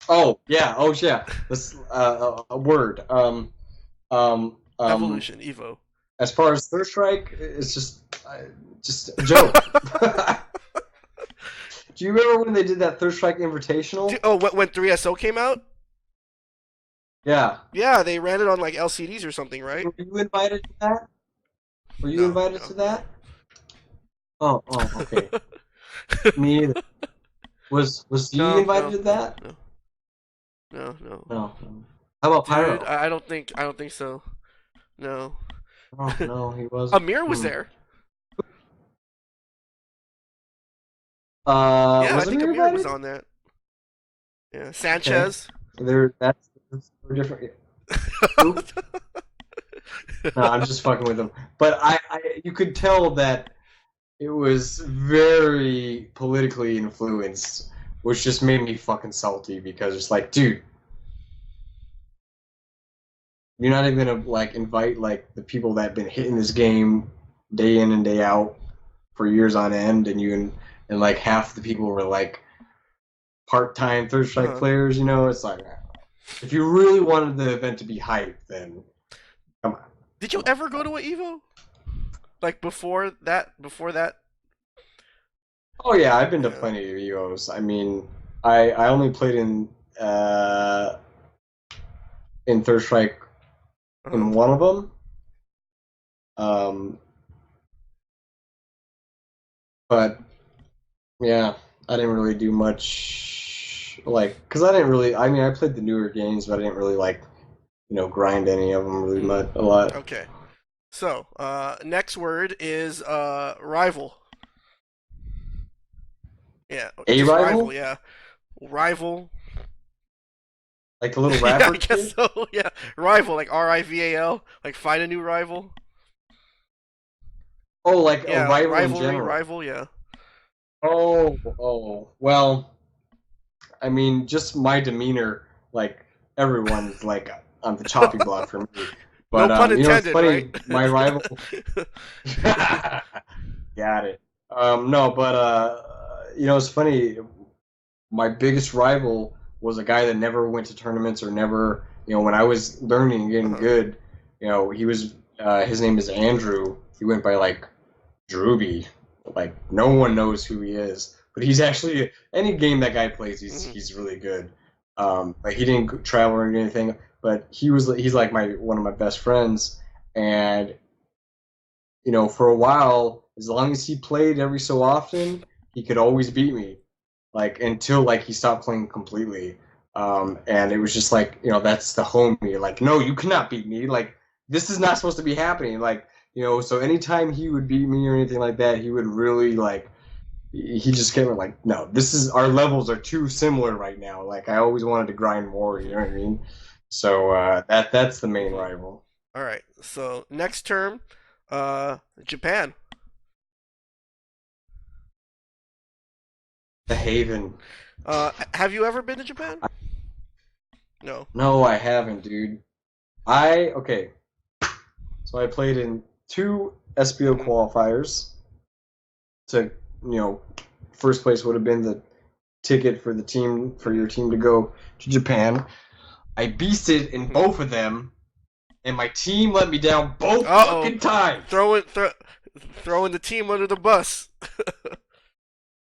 Oh yeah, oh yeah. This a word. Um, um. Evolution, Evo. As far as Third Strike, it's just a joke. Do you remember when they did that Third Strike Invitational? Oh, when 3SO came out? Yeah. Yeah, they ran it on like LCDs or something, right? Were you invited to that? Were you No, invited no, to no. that? Oh, okay. Me neither. Was you No, invited no, to no, that? no, no, no. No. How about Dude, Pyro? I don't think so. No. Oh no, he was. Amir was Hmm. there. Yeah, I Was think it Amir was anybody? on that. Yeah, Okay, Sanchez. that's a different. Who? No, I'm just fucking with him. But you could tell that it was very politically influenced, which just made me fucking salty because it's like, dude, you're not even gonna like invite like the people that have been hitting this game day in and day out for years on end, and like half the people were like part-time third strike Uh-huh. players. It's like if you really wanted the event to be hype, then come on, Did you come on, ever go come to on. a Evo? Like before that? Before that? Oh yeah, I've been to Yeah. plenty of EOs. I mean, I only played uh in third strike Uh-huh. in one of them. Um, but yeah, I didn't really do much like because I didn't really. I mean, I played the newer games, but I didn't really like grind any of them really Mm. much a lot. Okay. So, next word is rival. Yeah, A just rival. rival, Yeah, rival. like the little Yeah, I rapper guess kid. so. Yeah, rival, like rival. Like find a new rival. Oh, like a Yeah, like rival in rivalry, general. rival. Yeah. Oh. Well, I mean, just my demeanor, like everyone's like on the choppy block for me. No But pun it's intended, right? funny. My rival. Got it. No, but it's funny. My biggest rival was a guy that never went to tournaments or never, when I was learning and getting Uh-huh. good, he was. His name is Andrew. He went by like Drooby. Like no one knows who he is, but he's actually any game that guy plays, he's Hmm. he's really good. Like he didn't travel or anything, but he's like my one of my best friends, and for a while, as long as he played every so often, he could always beat me. Like until like he stopped playing completely. And it was just like, that's the homie. Like, no, you cannot beat me. Like, this is not supposed to be happening. Like, so anytime he would beat me or anything like that, he would really like he just came like, no, this is our levels are too similar right now. Like I always wanted to grind more, you know what I mean? So that's the main Hmm. rival. All right. So next term, Japan. The Haven. Have you ever been to Japan? No. No, I haven't, dude. I okay. So I played in two SBO Hmm. qualifiers. To you know, first place would have been the ticket for the team for Hmm. your team to go to Japan. I beasted in Hmm. both of them, and my team let me down both Uh oh. fucking times. Throwing throwing the team under the bus.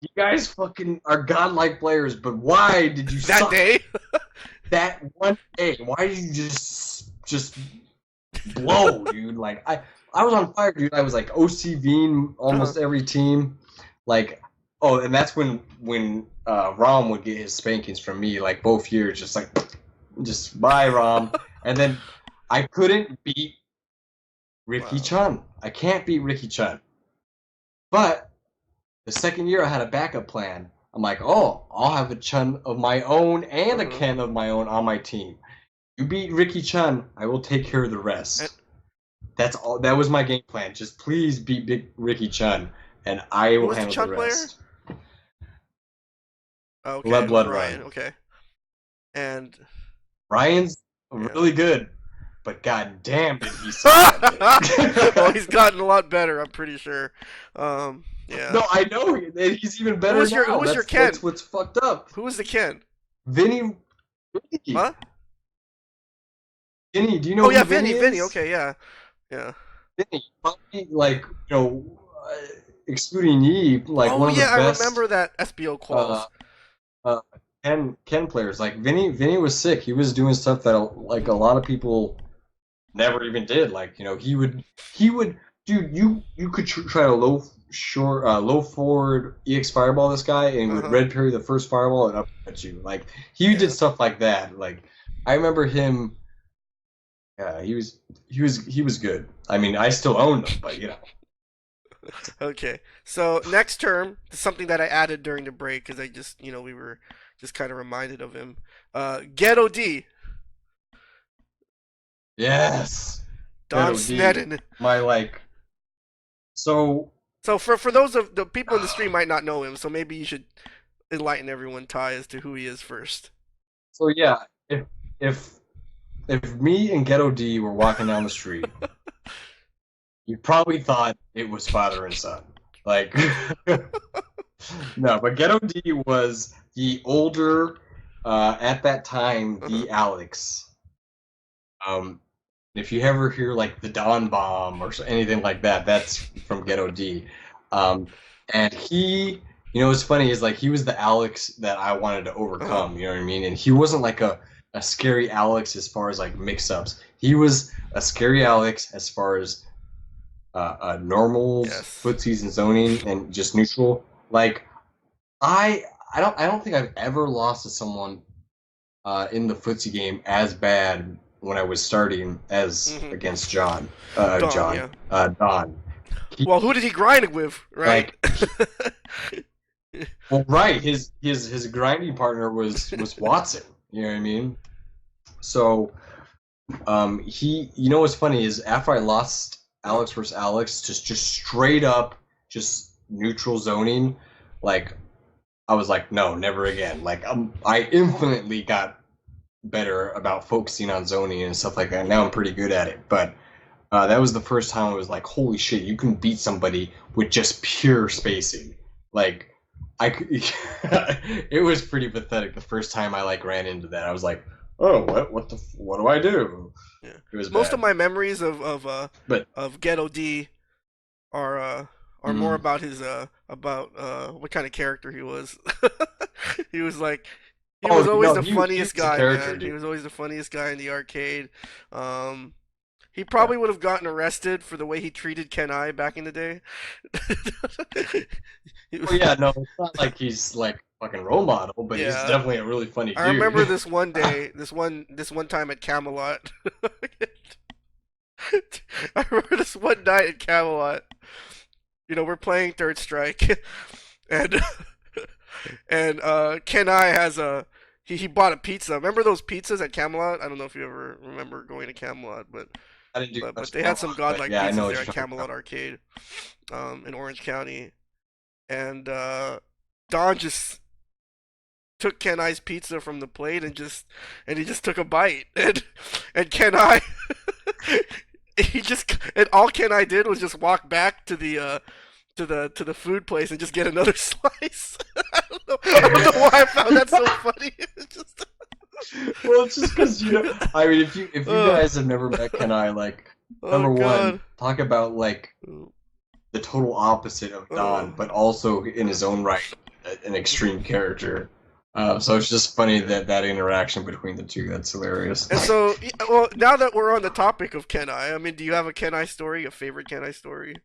You guys fucking are godlike players, but why did you That suck day. that one day? Why did you just blow, dude? Like I was on fire, dude. I was like OCVing Uh-huh. almost every team. Like and that's when Rom would get his spankings from me, like both years, just bye Rom. And then I couldn't beat Ricky Wow. Chun. I can't beat Ricky Chun. But the second year I had a backup plan. I'm like, oh, I'll have a Chun of my own and a Uh-huh. Ken of my own on my team. You beat Ricky Chun, I will take care of the And rest. That's all. That was my game plan. Just please beat Big Ricky Chun, and I who will was the handle the Chun player? rest. Okay, Let it was blood Ryan. run. Okay. And Ryan's yeah. really good, but god damn did he suck that day. Well, he's gotten a lot better, I'm pretty sure. Yeah. No, I know he's even Who better was your Who now. was your That's Ken? what's fucked up. Who was the Ken? Vinny, Vinny, Huh? Vinny. Do you Oh know yeah, who Vinny. Vinny Vinny. is? Okay, yeah, yeah. Vinny, probably like excluding Yi, like Oh one of the yeah, I best remember that SBO uh, quals. uh, Ken players. Like Vinny was sick. He was doing stuff that like a Hmm. lot of people never even did. Like he would dude. You could try to low forward EX fireball this guy, and he Uh would huh. red parry the first fireball and up at you. Like he did Yeah. stuff like that. Like I remember him. Yeah, he was good. I mean, I still owned him, but. Okay. So next term, something that I added during the break because I just, we were just kind of reminded of him. Ghetto D, Yes, Don Ghetto D. Sneddon. My like. So So for those of the people in the stream might not know him, so maybe you should enlighten everyone, Ty, as to who he is first. so yeah. If if me and Ghetto D were walking down the street, you probably thought it was father and son. Like, no, but Ghetto D was the older, at that time, Uh-huh. the Alex. Um, if you ever hear like the Dawn Bomb or anything like that, that's from Ghetto D. Um, and he, what's funny is like he was the Alex that I wanted to Uh-huh. overcome. You know what I mean? And he wasn't like a scary Alex as far as like mix-ups. He was a scary Alex as far as normals, Yes. footsies, and zoning, and just neutral. Like I don't think I've ever lost to someone in the footsie game as bad when I was starting as Hmm. against John. Don, yeah. Don. He Well, who did he grind it with, right? like well, right. His grinding partner was Watson. You know what I mean? So he, what's funny is after I lost Uh-huh. Alex versus Alex, just straight up, just neutral zoning, like I was like, no, never again. Like I infinitely got better about focusing on zoning and stuff like that. Now I'm pretty good at it, but that was the first time I was like, holy shit, you can beat somebody with just pure spacing. Like it was pretty pathetic the first time I like ran into that. I was like, oh, what do I do? Yeah. It was Most of bad. my memories But of Ghetto D are more mm, about his about what kind of character he was. He was like he was oh always no, the he funniest was a guy, character, man. He dude. was always the funniest guy in the arcade. Um, he Yeah. probably would have gotten arrested for the way he treated Ken I back in the day. He Oh was- yeah, no, it's not like he's like fucking role model, but he's yeah, definitely a really funny I remember dude. this one day, this one time at Camelot. I remember this one night at Camelot. We're playing Third Strike, and Ken I has he bought a pizza. Remember those pizzas at Camelot? I don't know if you ever remember going to Camelot, but I didn't do but much they had some Camelot, but godlike yeah, I know pizzas what there you're at talking Camelot about. Arcade, in Orange County, and Don just took Ken I's pizza from the plate and he just took a bite and Ken I and all Ken I did was just walk back to the food place and just get another slice. I don't know why I found that so funny. It's just Well, it's just because I mean, if you oh, guys have never met Kenai, like oh number one, god. talk about like the total opposite of Don, Oh. but also in his own right, an extreme character. So it's just funny that interaction between the two. That's hilarious. And so, well, now that we're on the topic of Kenai, I mean, do you have a Kenai story, a favorite Kenai story?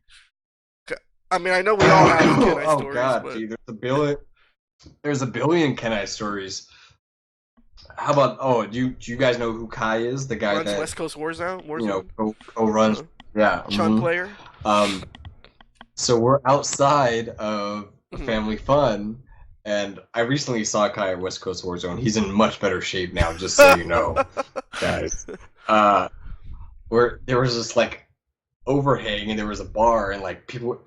I mean, I know we all have Kenai Oh stories, God, but dude, there's a billion Kenai stories. How about do you guys know who Kai is? The guy runs that West Coast Warzone. co-runs. Uh, Yeah. Chun player. Um, so we're outside of Hmm. Family Fun, and I recently saw Kai at West Coast Warzone. He's in much better shape now, just so you know, guys. Uh, where there was this like overhang, and there was a bar, and like people,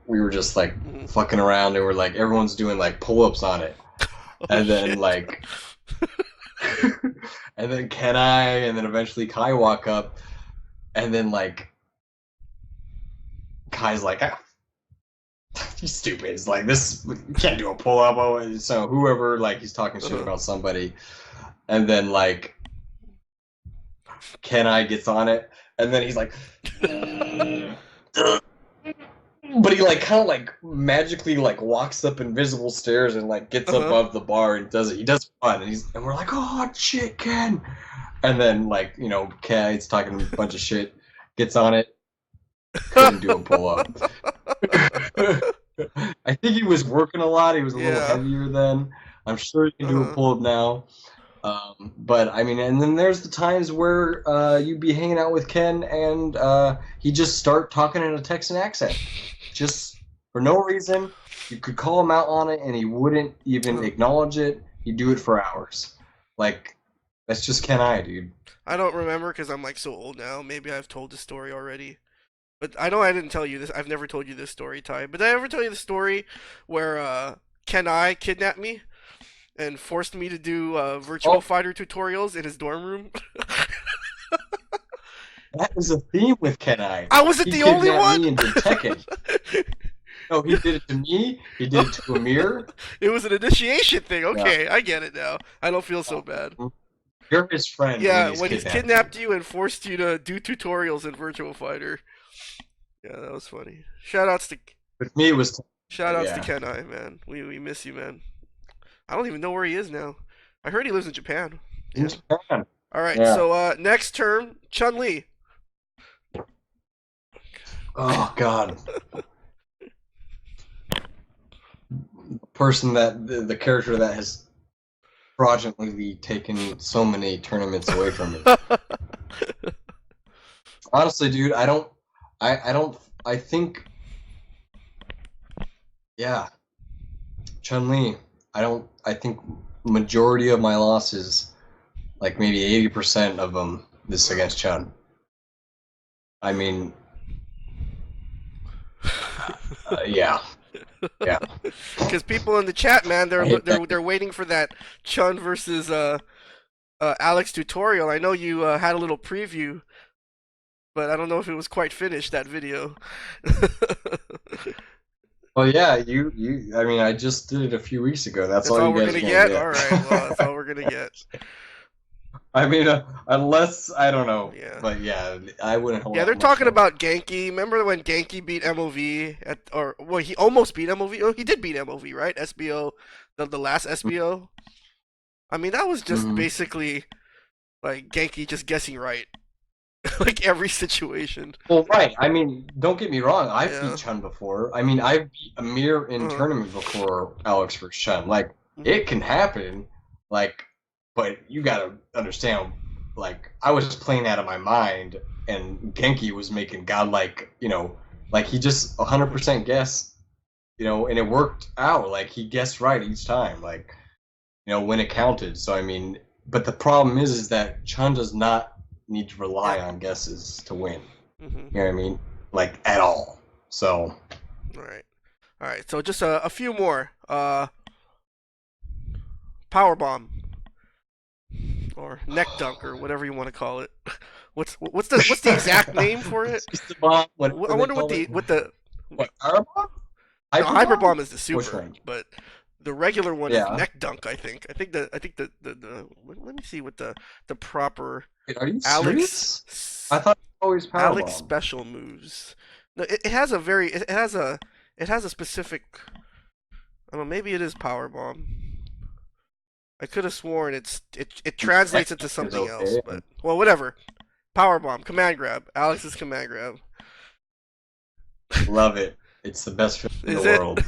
we were just like Hmm. fucking around, and we're like everyone's doing like pull-ups on it, Oh and then shit. like, and then Kenai, and then eventually Kai walk up, and then like Kai's like, ah, you stupid. It's like this, you can't do a pull up. Oh, so whoever like he's talking shit Uh-huh. about somebody, and then like Kenai gets on it, and then he's like, but he like kind of like magically like walks up invisible stairs and like gets Uh-huh. above the bar and does it. He does fun, and we're like, oh shit, Ken. And then like Ken's talking a bunch of shit, gets on it, couldn't do a pull up. I think he was working a lot. He was a little Yeah. heavier then. I'm sure he can do a Uh-huh. pull up now. But I mean, and then there's the times where you'd be hanging out with Ken and he just start talking in a Texan accent. just for no reason. You could call him out on it, and he wouldn't even acknowledge it. He'd do it for hours. Like, that's just Ken I, dude. I don't remember because I'm like so old now. Maybe I've told this story already. But I know I didn't tell you this. I've never told you this story, Ty. But did I ever tell you the story where Ken I kidnapped me and forced me to do Virtual Fighter tutorials in his dorm room? That was a theme with Ken I. I wasn't the only one. He kidnapped me and did Tekken. No, he did it to me. He did it to Amir. It was an initiation thing. Okay, yeah. I get it now. I don't feel so bad. You're his friend. Yeah, when he's kidnapped you and forced you to do tutorials in Virtual Fighter. Yeah, that was funny. Shoutouts to. With me, it was. Shoutouts to Ken I, man. We miss you, man. I don't even know where he is now. I heard he lives in Japan. Yeah. In Japan. All right. Yeah. So next term, Chun-Li. Oh God. Person that the character that has fraudulently taken so many tournaments away from me. Honestly, dude, I think yeah, Chun-Li. I think majority of my losses, like maybe 80% of them, is against Chun. I mean, yeah. Yeah, because people in the chat, man, they're waiting for that Chun versus Alex tutorial. I know you had a little preview, but I don't know if it was quite finished, that video. Well, yeah, you. I mean, I just did it a few weeks ago. That's all you guys gonna get. All right, well, that's all we're gonna get. I mean, unless I don't know, but yeah, I wouldn't hold. Yeah, they're talking about Genki. Remember when Genki beat MOV he almost beat MOV? Oh, he did beat MOV, right? SBO, the last SBO. I mean, that was just basically like Genki just guessing right, like every situation. Well, right. I mean, don't get me wrong. I've beat Chun before. I mean, I've beat Amir in tournament before Alex versus Chun. Like, it can happen. Like. But you gotta understand, like, I was playing out of my mind, and Genki was making godlike, like he just 100% guessed, and it worked out. Like, he guessed right each time, like, when it counted. So, I mean, but the problem is that Chun does not need to rely on guesses to win. You know what I mean? Like, at all. So. All right. So just a few more. Powerbomb. Or neck dunk, or whatever you want to call it. What's the exact name for it? I wonder what the Hyperbomb? No, Hyperbomb is the super, but the regular one is neck dunk. I think the let me see what the proper. Wait, are you serious? I thought it was always Powerbomb. Alex special moves. No, it has a specific. I don't know. Maybe it is Powerbomb. I could have sworn it translates into something else, but well, whatever. Powerbomb, command grab, Alex's command grab. Love it. It's the best film in the world.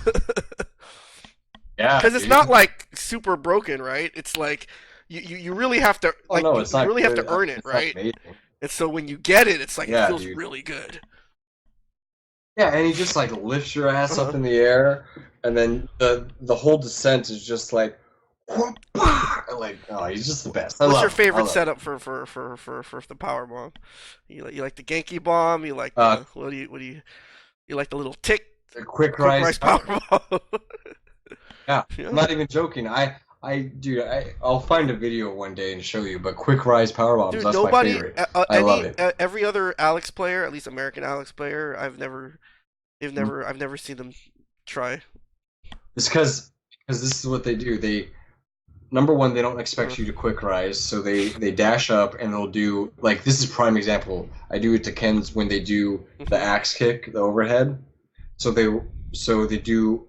Yeah, because it's not like super broken, right? It's like you really have to you really have to earn it, right? And so when you get it, it's like it feels really good. Yeah, and he just like lifts your ass up in the air, and then the whole descent is just like. Like, oh, he's just the best. What's your favorite setup for the power bomb? You like the Genki bomb? You like what do you like the little tick? The quick rise power bomb. Yeah, I'm not even joking. I'll find a video one day and show you. But quick rise power bombs, that's my favorite. I love it. Every other Alex player, at least American Alex player, I've never seen them try. It's because this is what they do. Number one, they don't expect you to quick rise, so they dash up and they'll do, like, this is prime example. I do it to Ken's when they do the axe kick, the overhead. So they do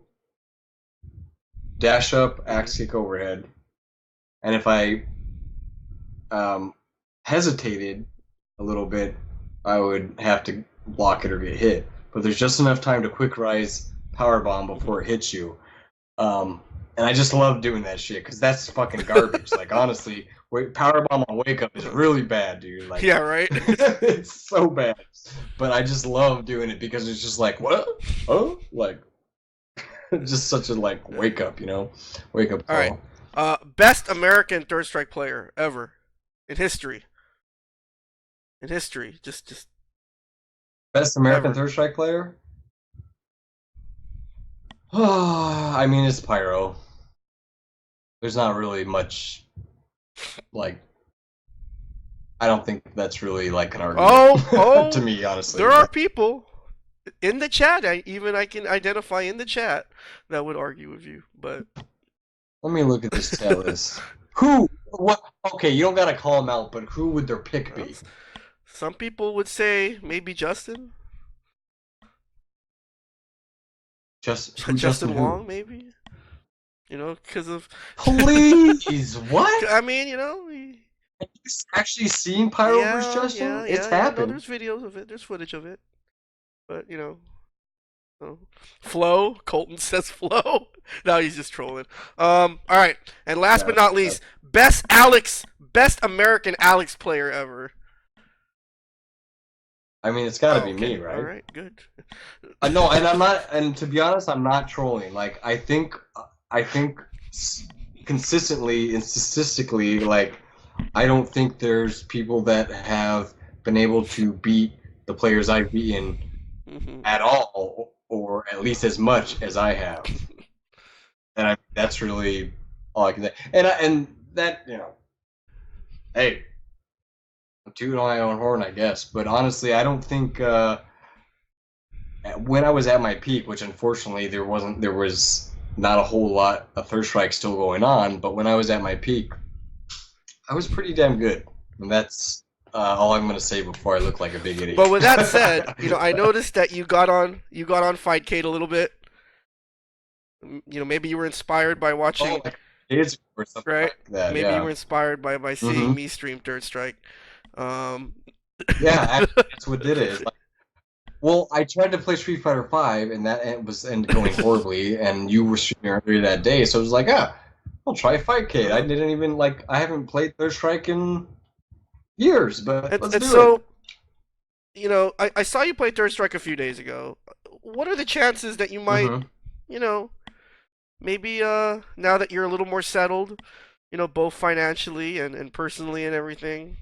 dash up, axe kick, overhead. And if I hesitated a little bit, I would have to block it or get hit. But there's just enough time to quick rise power bomb before it hits you. And I just love doing that shit, because that's fucking garbage. Like, honestly, Wait, Powerbomb on Wake Up is really bad, dude. Like, Yeah, right. it's so bad. But I just love doing it because it's just like, what? Oh, like, just such a like wake up, wake up All right. call. Best American Third Strike player ever in history. In history, just Best American ever. Third Strike player? I mean, it's Pyro. There's not really much like. I don't think that's really like an argument to Oh, me, honestly. there are But people in the chat. I can identify in the chat that would argue with you, but let me look at this chat list. Who? What? Okay, you don't gotta call them out, but who would their pick be? some people would say maybe Justin, Just who? Justin Justin who? Wong, maybe. Because of. Please, what? I mean, he, Have you actually seen Pyro vs. yeah, Justin? yeah, It's yeah, yeah. No, happened. there's videos of it. There's footage of it, but oh. Flo, Colton says Flo. No, he's just trolling. All right, and last but Yeah. not least, best American Alex player ever. I mean, it's got to Oh, be okay, me, all right? right, good. No, and I'm not. And to be honest, I'm not trolling. Like, I think consistently and statistically, like, I don't think there's people that have been able to beat the players I've beaten Hmm. at all, or at least as much as I have. And that's really all I can say. And that hey, I'm tooting my own horn, I guess. But honestly, I don't think when I was at my peak, which unfortunately there was not a whole lot of Third Strike still going on. But when I was at my peak, I was pretty damn good, and that's all I'm gonna say before I look like a big idiot. But with that said, I noticed that you got on Fightcade a little bit. Maybe you were inspired by watching, like kids or something right? like that. Maybe you Yeah. were inspired by seeing Mm-hmm. me stream Third Strike. Um, Yeah, actually, that's what did it. It's like, well, I tried to play Street Fighter V, and that ended going horribly. And you were streaming earlier that day, so I was like, I'll try Fightcade. I didn't even I haven't played Third Strike in years, but let's and do it. so I saw you play Third Strike a few days ago. What are the chances that you might, Mm-hmm. you know, maybe now that you're a little more settled, both financially and personally and everything,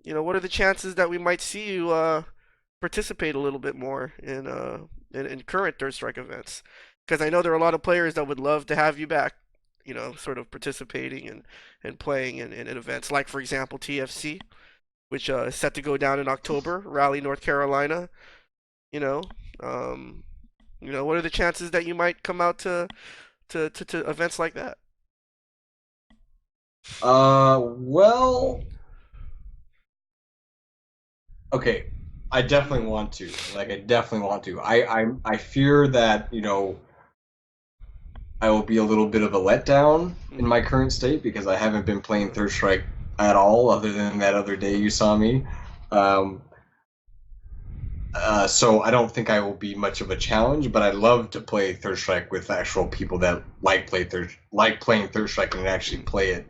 what are the chances that we might see you participate a little bit more in current Third Strike events? Because I know there are a lot of players that would love to have you back, sort of participating and playing in events like, for example, TFC, which is set to go down in October, Raleigh, North Carolina. You know, um, what are the chances that you might come out to events like that? Well, okay. I definitely want to. Like, I definitely want to. I fear that I will be a little bit of a letdown in Hmm. my current state because I haven't been playing Third Strike at all, other than that other day you saw me. Um, so I don't think I will be much of a challenge, but I love to play Third Strike with actual people that like playing Third Strike and actually play it.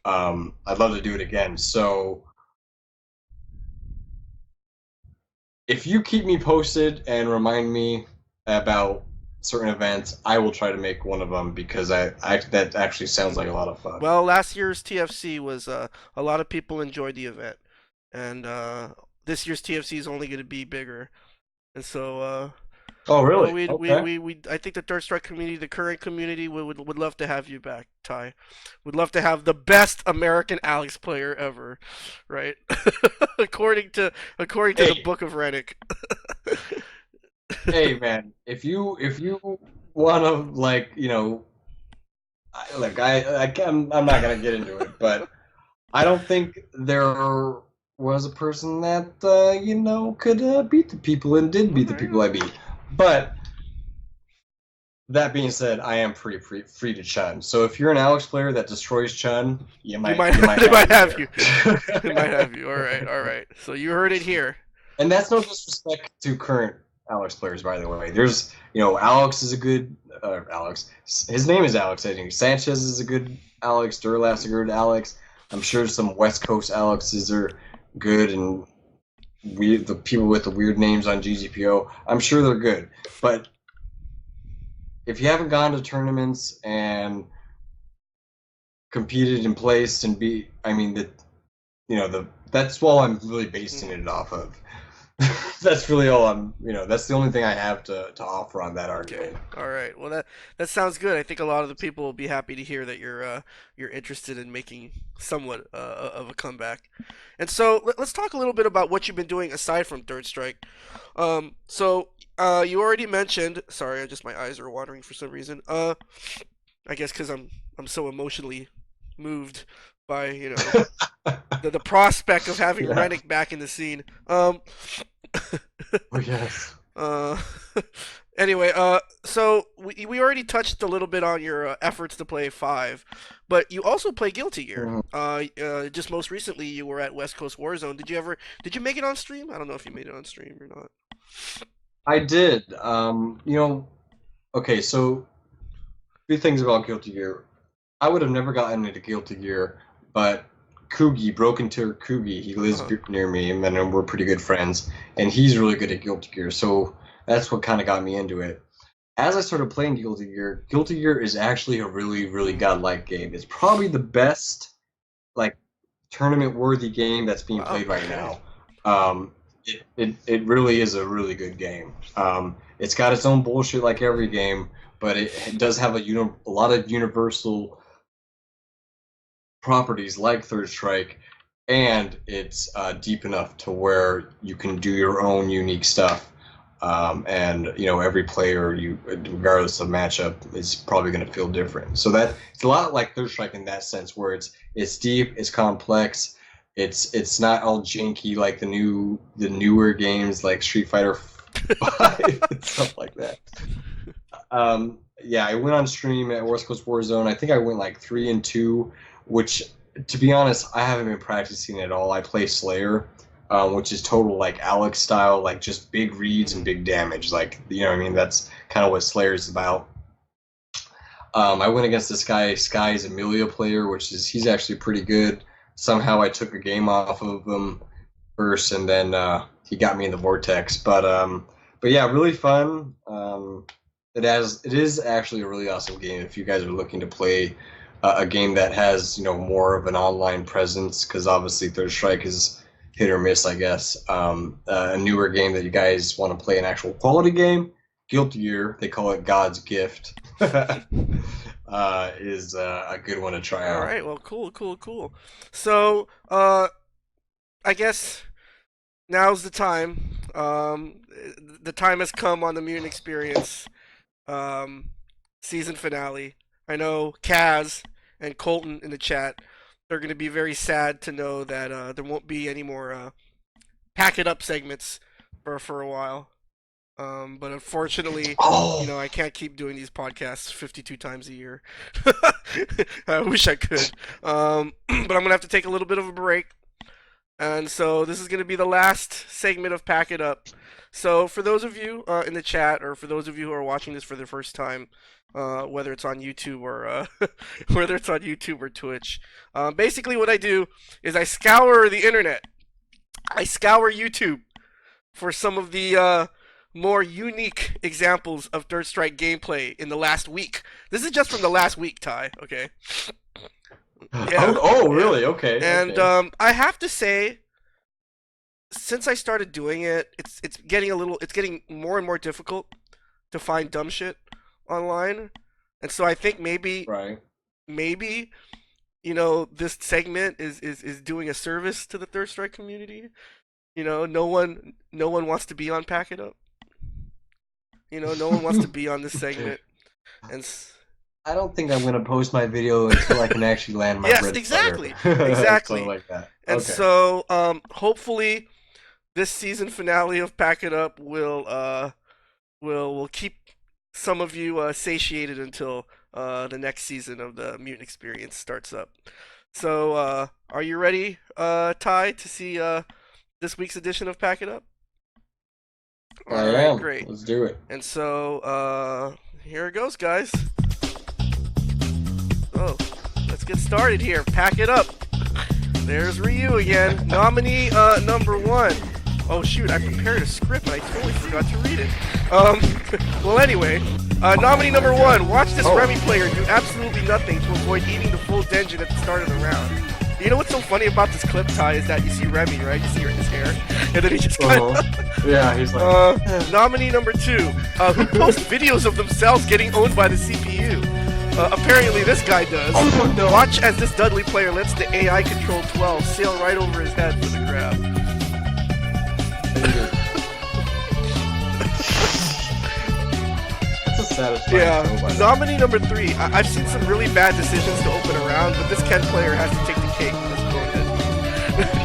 I'd love to do it again. So if you keep me posted and remind me about certain events, I will try to make one of them because that actually sounds like a lot of fun. Well, last year's TFC was a lot of people enjoyed the event, and this year's TFC is only going to be bigger. And so, Oh, really? we Okay. I think the Third Strike community, the current community, would love to have you back, Ty. Would love to have the best American Alex player ever, right? according to the Hey, Book of ReNiC. hey, man. If you want to I'm not gonna get into it, but I don't think there was a person that could beat the people and did All beat the right, people all I right. beat. But that being said, I am free to chun. So if you're an Alex player that destroys chun, You might you might they have might me have you. there. They might have you. All right, all right. So you heard it here. And that's no disrespect to current Alex players, by the way. There's, Alex is a good Alex. His name is Alex, I think. Sanchez is a good Alex. Durlap's a good Alex. I'm sure some West Coast Alexes are good, and the people with the weird names on GGPO, I'm sure they're good. But if you haven't gone to tournaments and competed and placed and I mean, that's all I'm really basing it off of. That's really all that's the only thing I have to offer on that Okay. argument. All right. Well, that sounds good. I think a lot of the people will be happy to hear that you're interested in making somewhat of a comeback. And so let's talk a little bit about what you've been doing aside from Third Strike. You already mentioned. Sorry, my eyes are watering for some reason. I guess because I'm so emotionally moved by the prospect of having Yeah. ReNiC back in the scene. Oh, yes. Uh, anyway, so we already touched a little bit on your efforts to play five, but you also play Guilty Gear. Mhm. Just most recently you were at West Coast Warzone. Did you make it on stream? I don't know if you made it on stream or not. I did. Okay, so few things about Guilty Gear. I would have never gotten into Guilty Gear, but Kugi, Broken Tear Kugi, he lives Uh-huh. near me, and then we're pretty good friends, and he's really good at Guilty Gear, so that's what kind of got me into it. As I started playing Guilty Gear is actually a really, really Mm. godlike game. It's probably the best, like, tournament-worthy game that's being Wow. played right Okay. now. It really is a really good game. It's got its own bullshit like every game, but it does have a lot of universal properties like Third Strike, and it's deep enough to where you can do your own unique stuff. And every player, regardless of matchup, is probably going to feel different. So that it's a lot like Third Strike in that sense, where it's deep, it's complex, it's not all janky like the newer games like Street Fighter Five and stuff like that. Yeah, I went on stream at West Coast Warzone. I think I went like 3-2, which, to be honest, I haven't been practicing at all. I play Slayer, which is total like Alex style, like just big reads and Hmm. big damage. Like, what I mean? That's kind of what Slayer is about. I went against this guy, Sky's Amelia player, he's actually pretty good. Somehow I took a game off of him first, and then he got me in the vortex. But yeah, really fun. It is actually a really awesome game if you guys are looking to play a game that has more of an online presence, because obviously Third Strike is hit or miss, I guess. A newer game that you guys want to play an actual quality game, Guilty Gear, they call it God's Gift, is a good one to try All out. right. Well, cool, cool, cool. So, I guess now's the time. The time has come on the MutantXPerience um, season finale. I know Kaz and Colton in the chat. They're going to be very sad to know that there won't be any more pack it up segments for a while. But unfortunately, Oh, I can't keep doing these podcasts 52 times a year. I wish I could. But I'm gonna have to take a little bit of a break. And so this is going to be the last segment of Pack It Up. So for those of you in the chat, or for those of you who are watching this for the first time, whether it's on YouTube or whether it's on YouTube or Twitch, basically what I do is I scour the internet. I scour YouTube for some of the more unique examples of Third Strike gameplay in the last week. This is just from the last week, Ty. Okay. Yeah, oh, yeah. really? Okay, And okay. I have to say, since I started doing it, it's getting more and more difficult to find dumb shit online. And so I think Right. maybe this segment is doing a service to the Third Strike community. No one wants to be on Pack It Up. No one wants to be on this segment. And I don't think I'm gonna post my video until I can actually land my yes, bread and butter. exactly, Something exactly. like that. And Okay. so hopefully this season finale of Pack It Up will keep some of you satiated until the next season of the MutantXPerience starts up. So, are you ready, Ty, to see this week's edition of Pack It Up? I All right, am. great. Let's do it. And so, here it goes, guys. Oh, let's get started here. Pack it up. There's Ryu again. Nominee number 1. Oh shoot, I prepared a script and I totally forgot to read it. Well anyway, nominee number 1. Watch this ReNiC player do absolutely nothing to avoid eating the full Denjin at the start of the round. You know what's so funny about this clip, Ty, is that you see ReNiC, right? You see his hair, and then he just kind of... Yeah, he's like... Nominee number 2, who posts videos of themselves getting owned by the CPU. Apparently this guy does. Oh, no. Watch as this Dudley player lets the AI control 12 sail right over his head for the grab. That's a satisfying show, by the way. Nominee number 3. I've seen some really bad decisions to open a round, but this Ken player has to take the cake. Let's go ahead.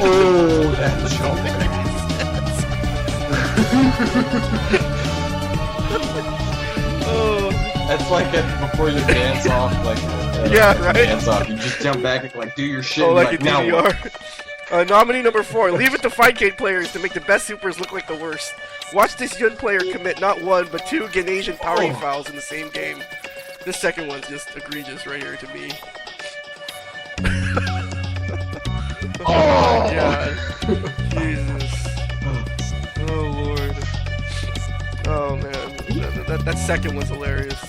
Oh, that show. Oh. That's like before you dance off, like Yeah, right? dance off. You just jump back and like do your shit. Oh, and like a now what? DDR. Nominee number 4. Leave it to Fightcade players to make the best supers look like the worst. Watch this Yun player commit not 1, but 2 Ganasian powering fouls in the same game. This second one's just egregious right here to me. Oh my god. Jesus. Oh lord. Oh man. That second one's hilarious.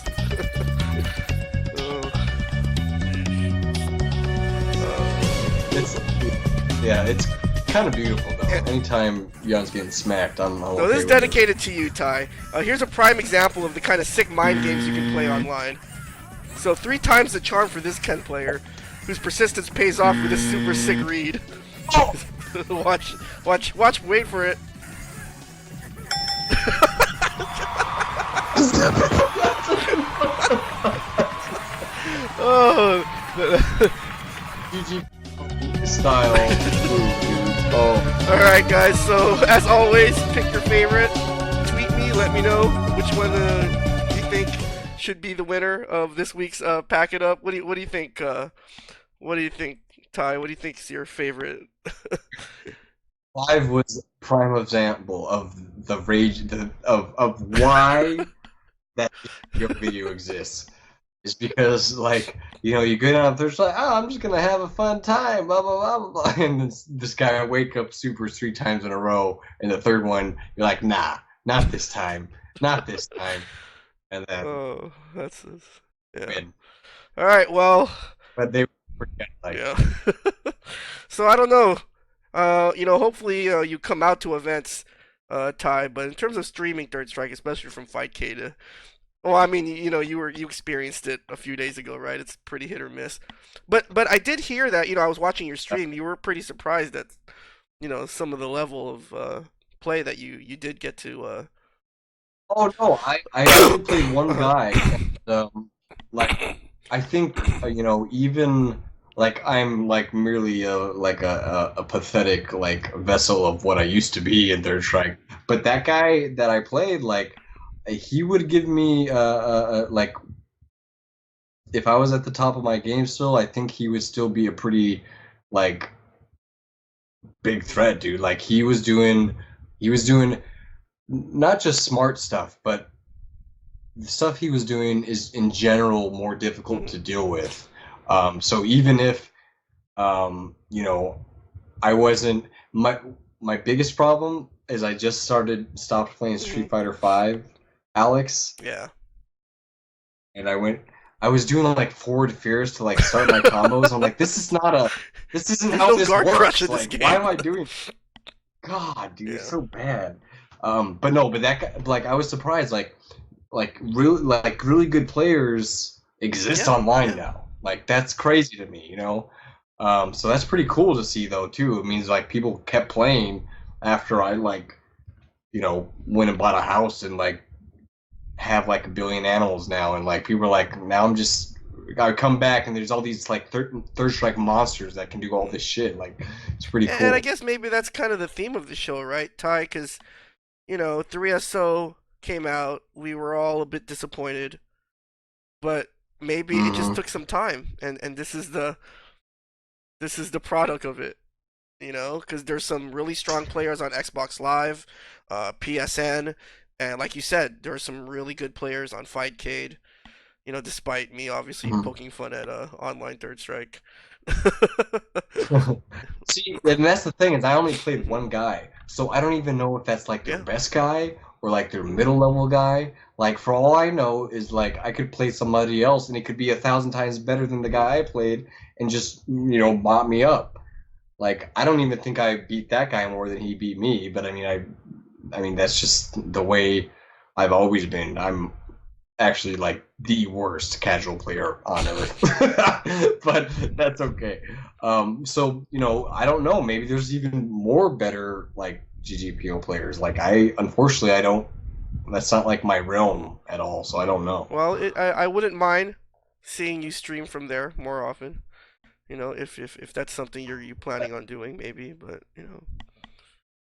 It's kind of beautiful though. Anytime Yun's getting smacked, I'm So okay this is with dedicated to you, Ty. Here's a prime example of the kind of sick mind games you can play online. So 3 times the charm for this Ken player, whose persistence pays off with this super sick read. Oh! watch, wait for it. Oh, GG style move, dude. Oh. Alright guys, so as always, pick your favorite. Tweet me, let me know which one you think should be the winner of this week's Pack It Up. What do you think? What do you think, Ty? What do you think is your favorite? 5 was a prime example of the rage of why that video exists. Is because, like, you know, you go down there's like, oh, I'm just gonna have a fun time, blah blah blah blah blah, and this guy wake up supers 3 times in a row, and the third one you're like, nah, not this time, not this time, and then that's yeah. win. All right, well, But they forget, like, yeah. So I don't know. You know, hopefully you come out to events, Ty. But in terms of streaming Third Strike, especially from Fightcade. Well, I mean, you know, you experienced it a few days ago, right? It's pretty hit or miss. But I did hear that, you know, I was watching your stream. You were pretty surprised at, you know, some of the level of play that you did get to. Oh no, I only played one guy, and like I think you know, even like I'm like merely a pathetic like vessel of what I used to be in Third Strike. But that guy that I played, like, he would give me like, if I was at the top of my game still, I think he would still be a pretty like big threat, dude. Like he was doing not just smart stuff, but the stuff he was doing is in general more difficult to deal with. So even if you know, I wasn't my biggest problem is I just stopped playing Street Fighter V, Alex. Yeah. And I was doing like forward fears to like start my combos. I'm like, this isn't how this works. Like, why am I doing? God, dude, it's so bad. But that guy, like, I was surprised. Like really good players exist online now. Like, that's crazy to me, you know. So that's pretty cool to see, though, too. It means like people kept playing after I, like, you know, went and bought a house and like have like 1 billion animals now, and like people are like, now I come back and there's all these like third strike monsters that can do all this shit. Like, it's pretty cool. And I guess maybe that's kind of the theme of the show, right, Ty? Because, you know, 3SO came out, we were all a bit disappointed, but maybe it just took some time, and this is the product of it, you know, because there's some really strong players on Xbox Live, PSN, And like you said, there are some really good players on Fightcade. Despite me obviously Mhm. poking fun at online Third Strike. See, and that's the thing is I only played Hmm. one guy, so I don't even know if that's like their Yeah. best guy or like their middle level guy. Like for all I know is like I could play somebody else and it could be 1,000 times better than the guy I played and just mop me up. Like I don't even think I beat that guy more than he beat me, but I mean that's just the way I've always been. I'm actually like the worst casual player on earth, but that's okay. So I don't know. Maybe there's even more better like GGPO players. Like unfortunately, I don't. That's not like my realm at all. So I don't know. Well, I wouldn't mind seeing you stream from there more often. If that's something you planning on doing, maybe. But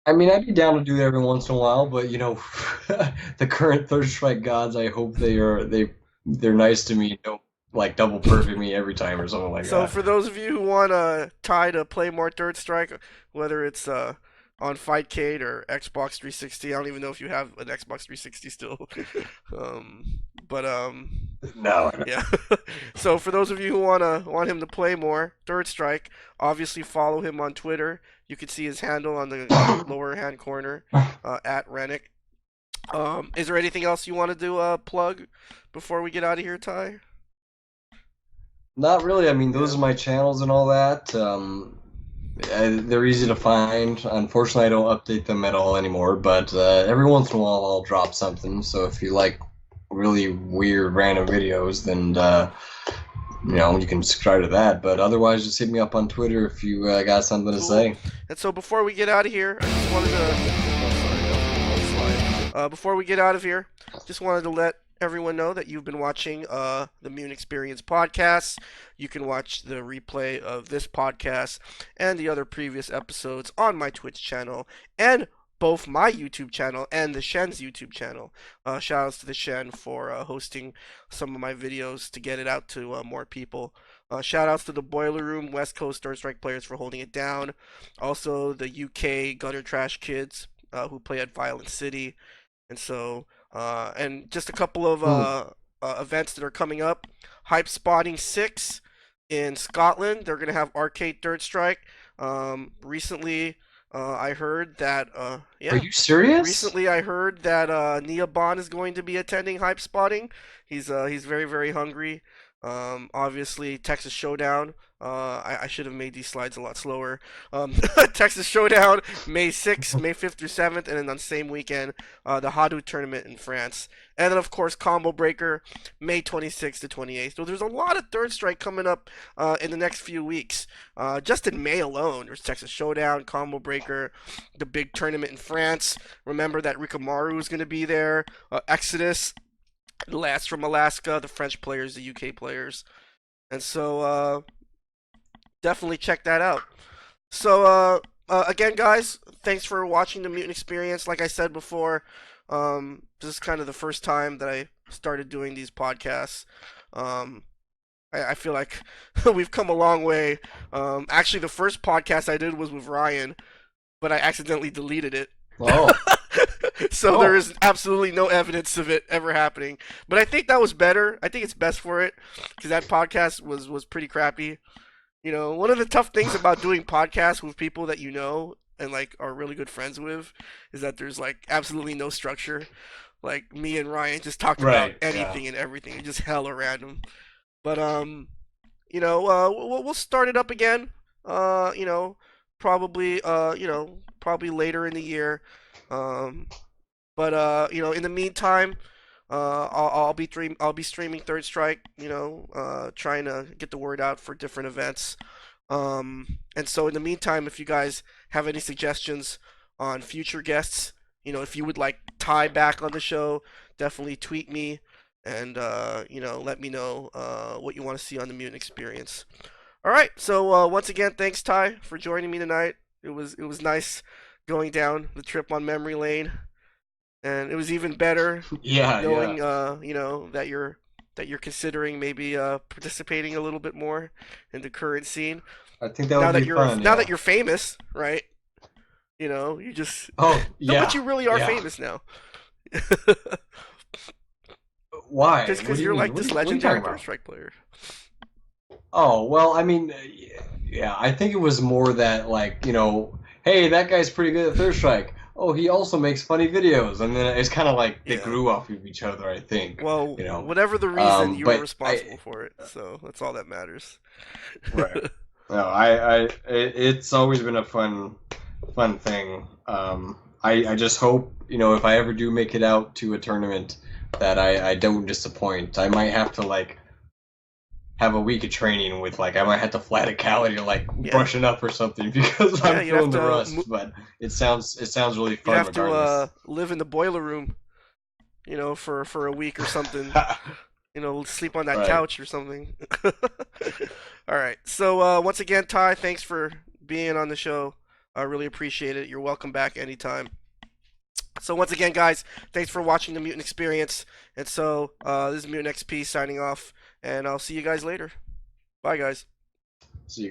I mean, I'd be down to do that every once in a while, but the current Third Strike gods, I hope they're nice to me, don't like double perfect me every time or something like So that. for those of you who want Ty to play more Third Strike, whether it's on Fightcade or Xbox 360, I don't even know if you have an Xbox 360 still. But No, yeah. So for those of you who want him to play more Third Strike, obviously follow him on Twitter. You can see his handle on the lower hand corner at ReNiC. Is there anything else you wanted to plug before we get out of here, Ty? not really. I mean, those Yeah. are my channels and all that. They're easy to find. Unfortunately, I don't update them at all anymore, but every once in a while I'll drop something. So if you like really weird random videos, then you can subscribe to that. But otherwise, just hit me up on Twitter if you got something to Cool. say. And so before we get out of here, I just wanted to. Oh, sorry, that was a slide. Before we get out of here, just wanted to let everyone know that you've been watching the MutantXperience podcast. You can watch the replay of this podcast and the other previous episodes on my Twitch channel and both my YouTube channel and TheShend's YouTube channel. Shout outs to TheShend for hosting some of my videos to get it out to more people. Shout outs to the Boiler Room West Coast Third Strike players for holding it down. Also, the UK Gutter Trash kids who play at Violent City. And just a couple of Hmm. events that are coming up. Hype Spotting 6 in Scotland. They're going to have Arcade Third Strike. Recently, I heard that, Are yeah. you serious? Recently, I heard that Nia Bond is going to be attending Hype Spotting. He's very very hungry. Obviously, Texas Showdown. I should have made these slides a lot slower. Texas Showdown, May 6th, May 5th through 7th, and then on the same weekend, the Hadou tournament in France. And then, of course, Combo Breaker, May 26th to 28th. So there's a lot of Third Strike coming up in the next few weeks. Just in May alone, there's Texas Showdown, Combo Breaker, the big tournament in France. Remember that Rikamaru is going to be there. Exodus, Last from Alaska, the French players, the UK players. And so definitely check that out. So again, guys, thanks for watching the MutantXperience. Like I said before, this is kind of the first time that I started doing these podcasts. Um, I feel like we've come a long way. Actually, the first podcast I did was with Ryan, but I accidentally deleted it. Oh, So there oh, is absolutely no evidence of it ever happening. But I think that was better. I think it's best for it because that podcast was pretty crappy. One of the tough things about doing podcasts with people that you know and like are really good friends with is that there's like absolutely no structure. Like me and Ryan just talked about right, yeah. anything and everything. It's just hella random. But we'll start it up again. Uh, you know, probably later in the year. Um, but in the meantime, I'll be streaming Third Strike. Trying to get the word out for different events. And so in the meantime, if you guys have any suggestions on future guests, if you would like Ty back on the show, definitely tweet me and let me know what you want to see on the MutantXperience. All right. So once again, thanks Ty for joining me tonight. It was nice going down the trip on memory lane, and it was even better Yeah, yeah. knowing that you're considering maybe participating a little bit more in the current scene. I think that Now would that be you're fun, now that yeah. you're famous, right? You just Oh, no, but yeah, you really are yeah. famous now. Why? Just What because do you you're mean? like this What are you talking legendary Third about? Strike player. Oh, well, I mean, yeah, I think it was more that, like, hey, that guy's pretty good at Third Strike. Oh, he also makes funny videos. And then it's kind of like they Yeah. grew off of each other, I think, Well, whatever the reason, you were But responsible for it, so that's all that matters. right. No, it's always been a fun thing. I just hope, if I ever do make it out to a tournament, that I don't disappoint. I might have to, like, have a week of training with, like, I might have to fly to Cali to, like, Yeah, brushing up or something because yeah. I'm feeling the rust. But it sounds really You'd fun have to regardless. live in the boiler room, for a week or something. Sleep on that Right. couch or something. All right. So once again, Ty, thanks for being on the show. I really appreciate it. You're welcome back anytime. So once again, guys, thanks for watching the Mutant Experience. And so this is Mutant XP signing off, and I'll see you guys later. Bye, guys. So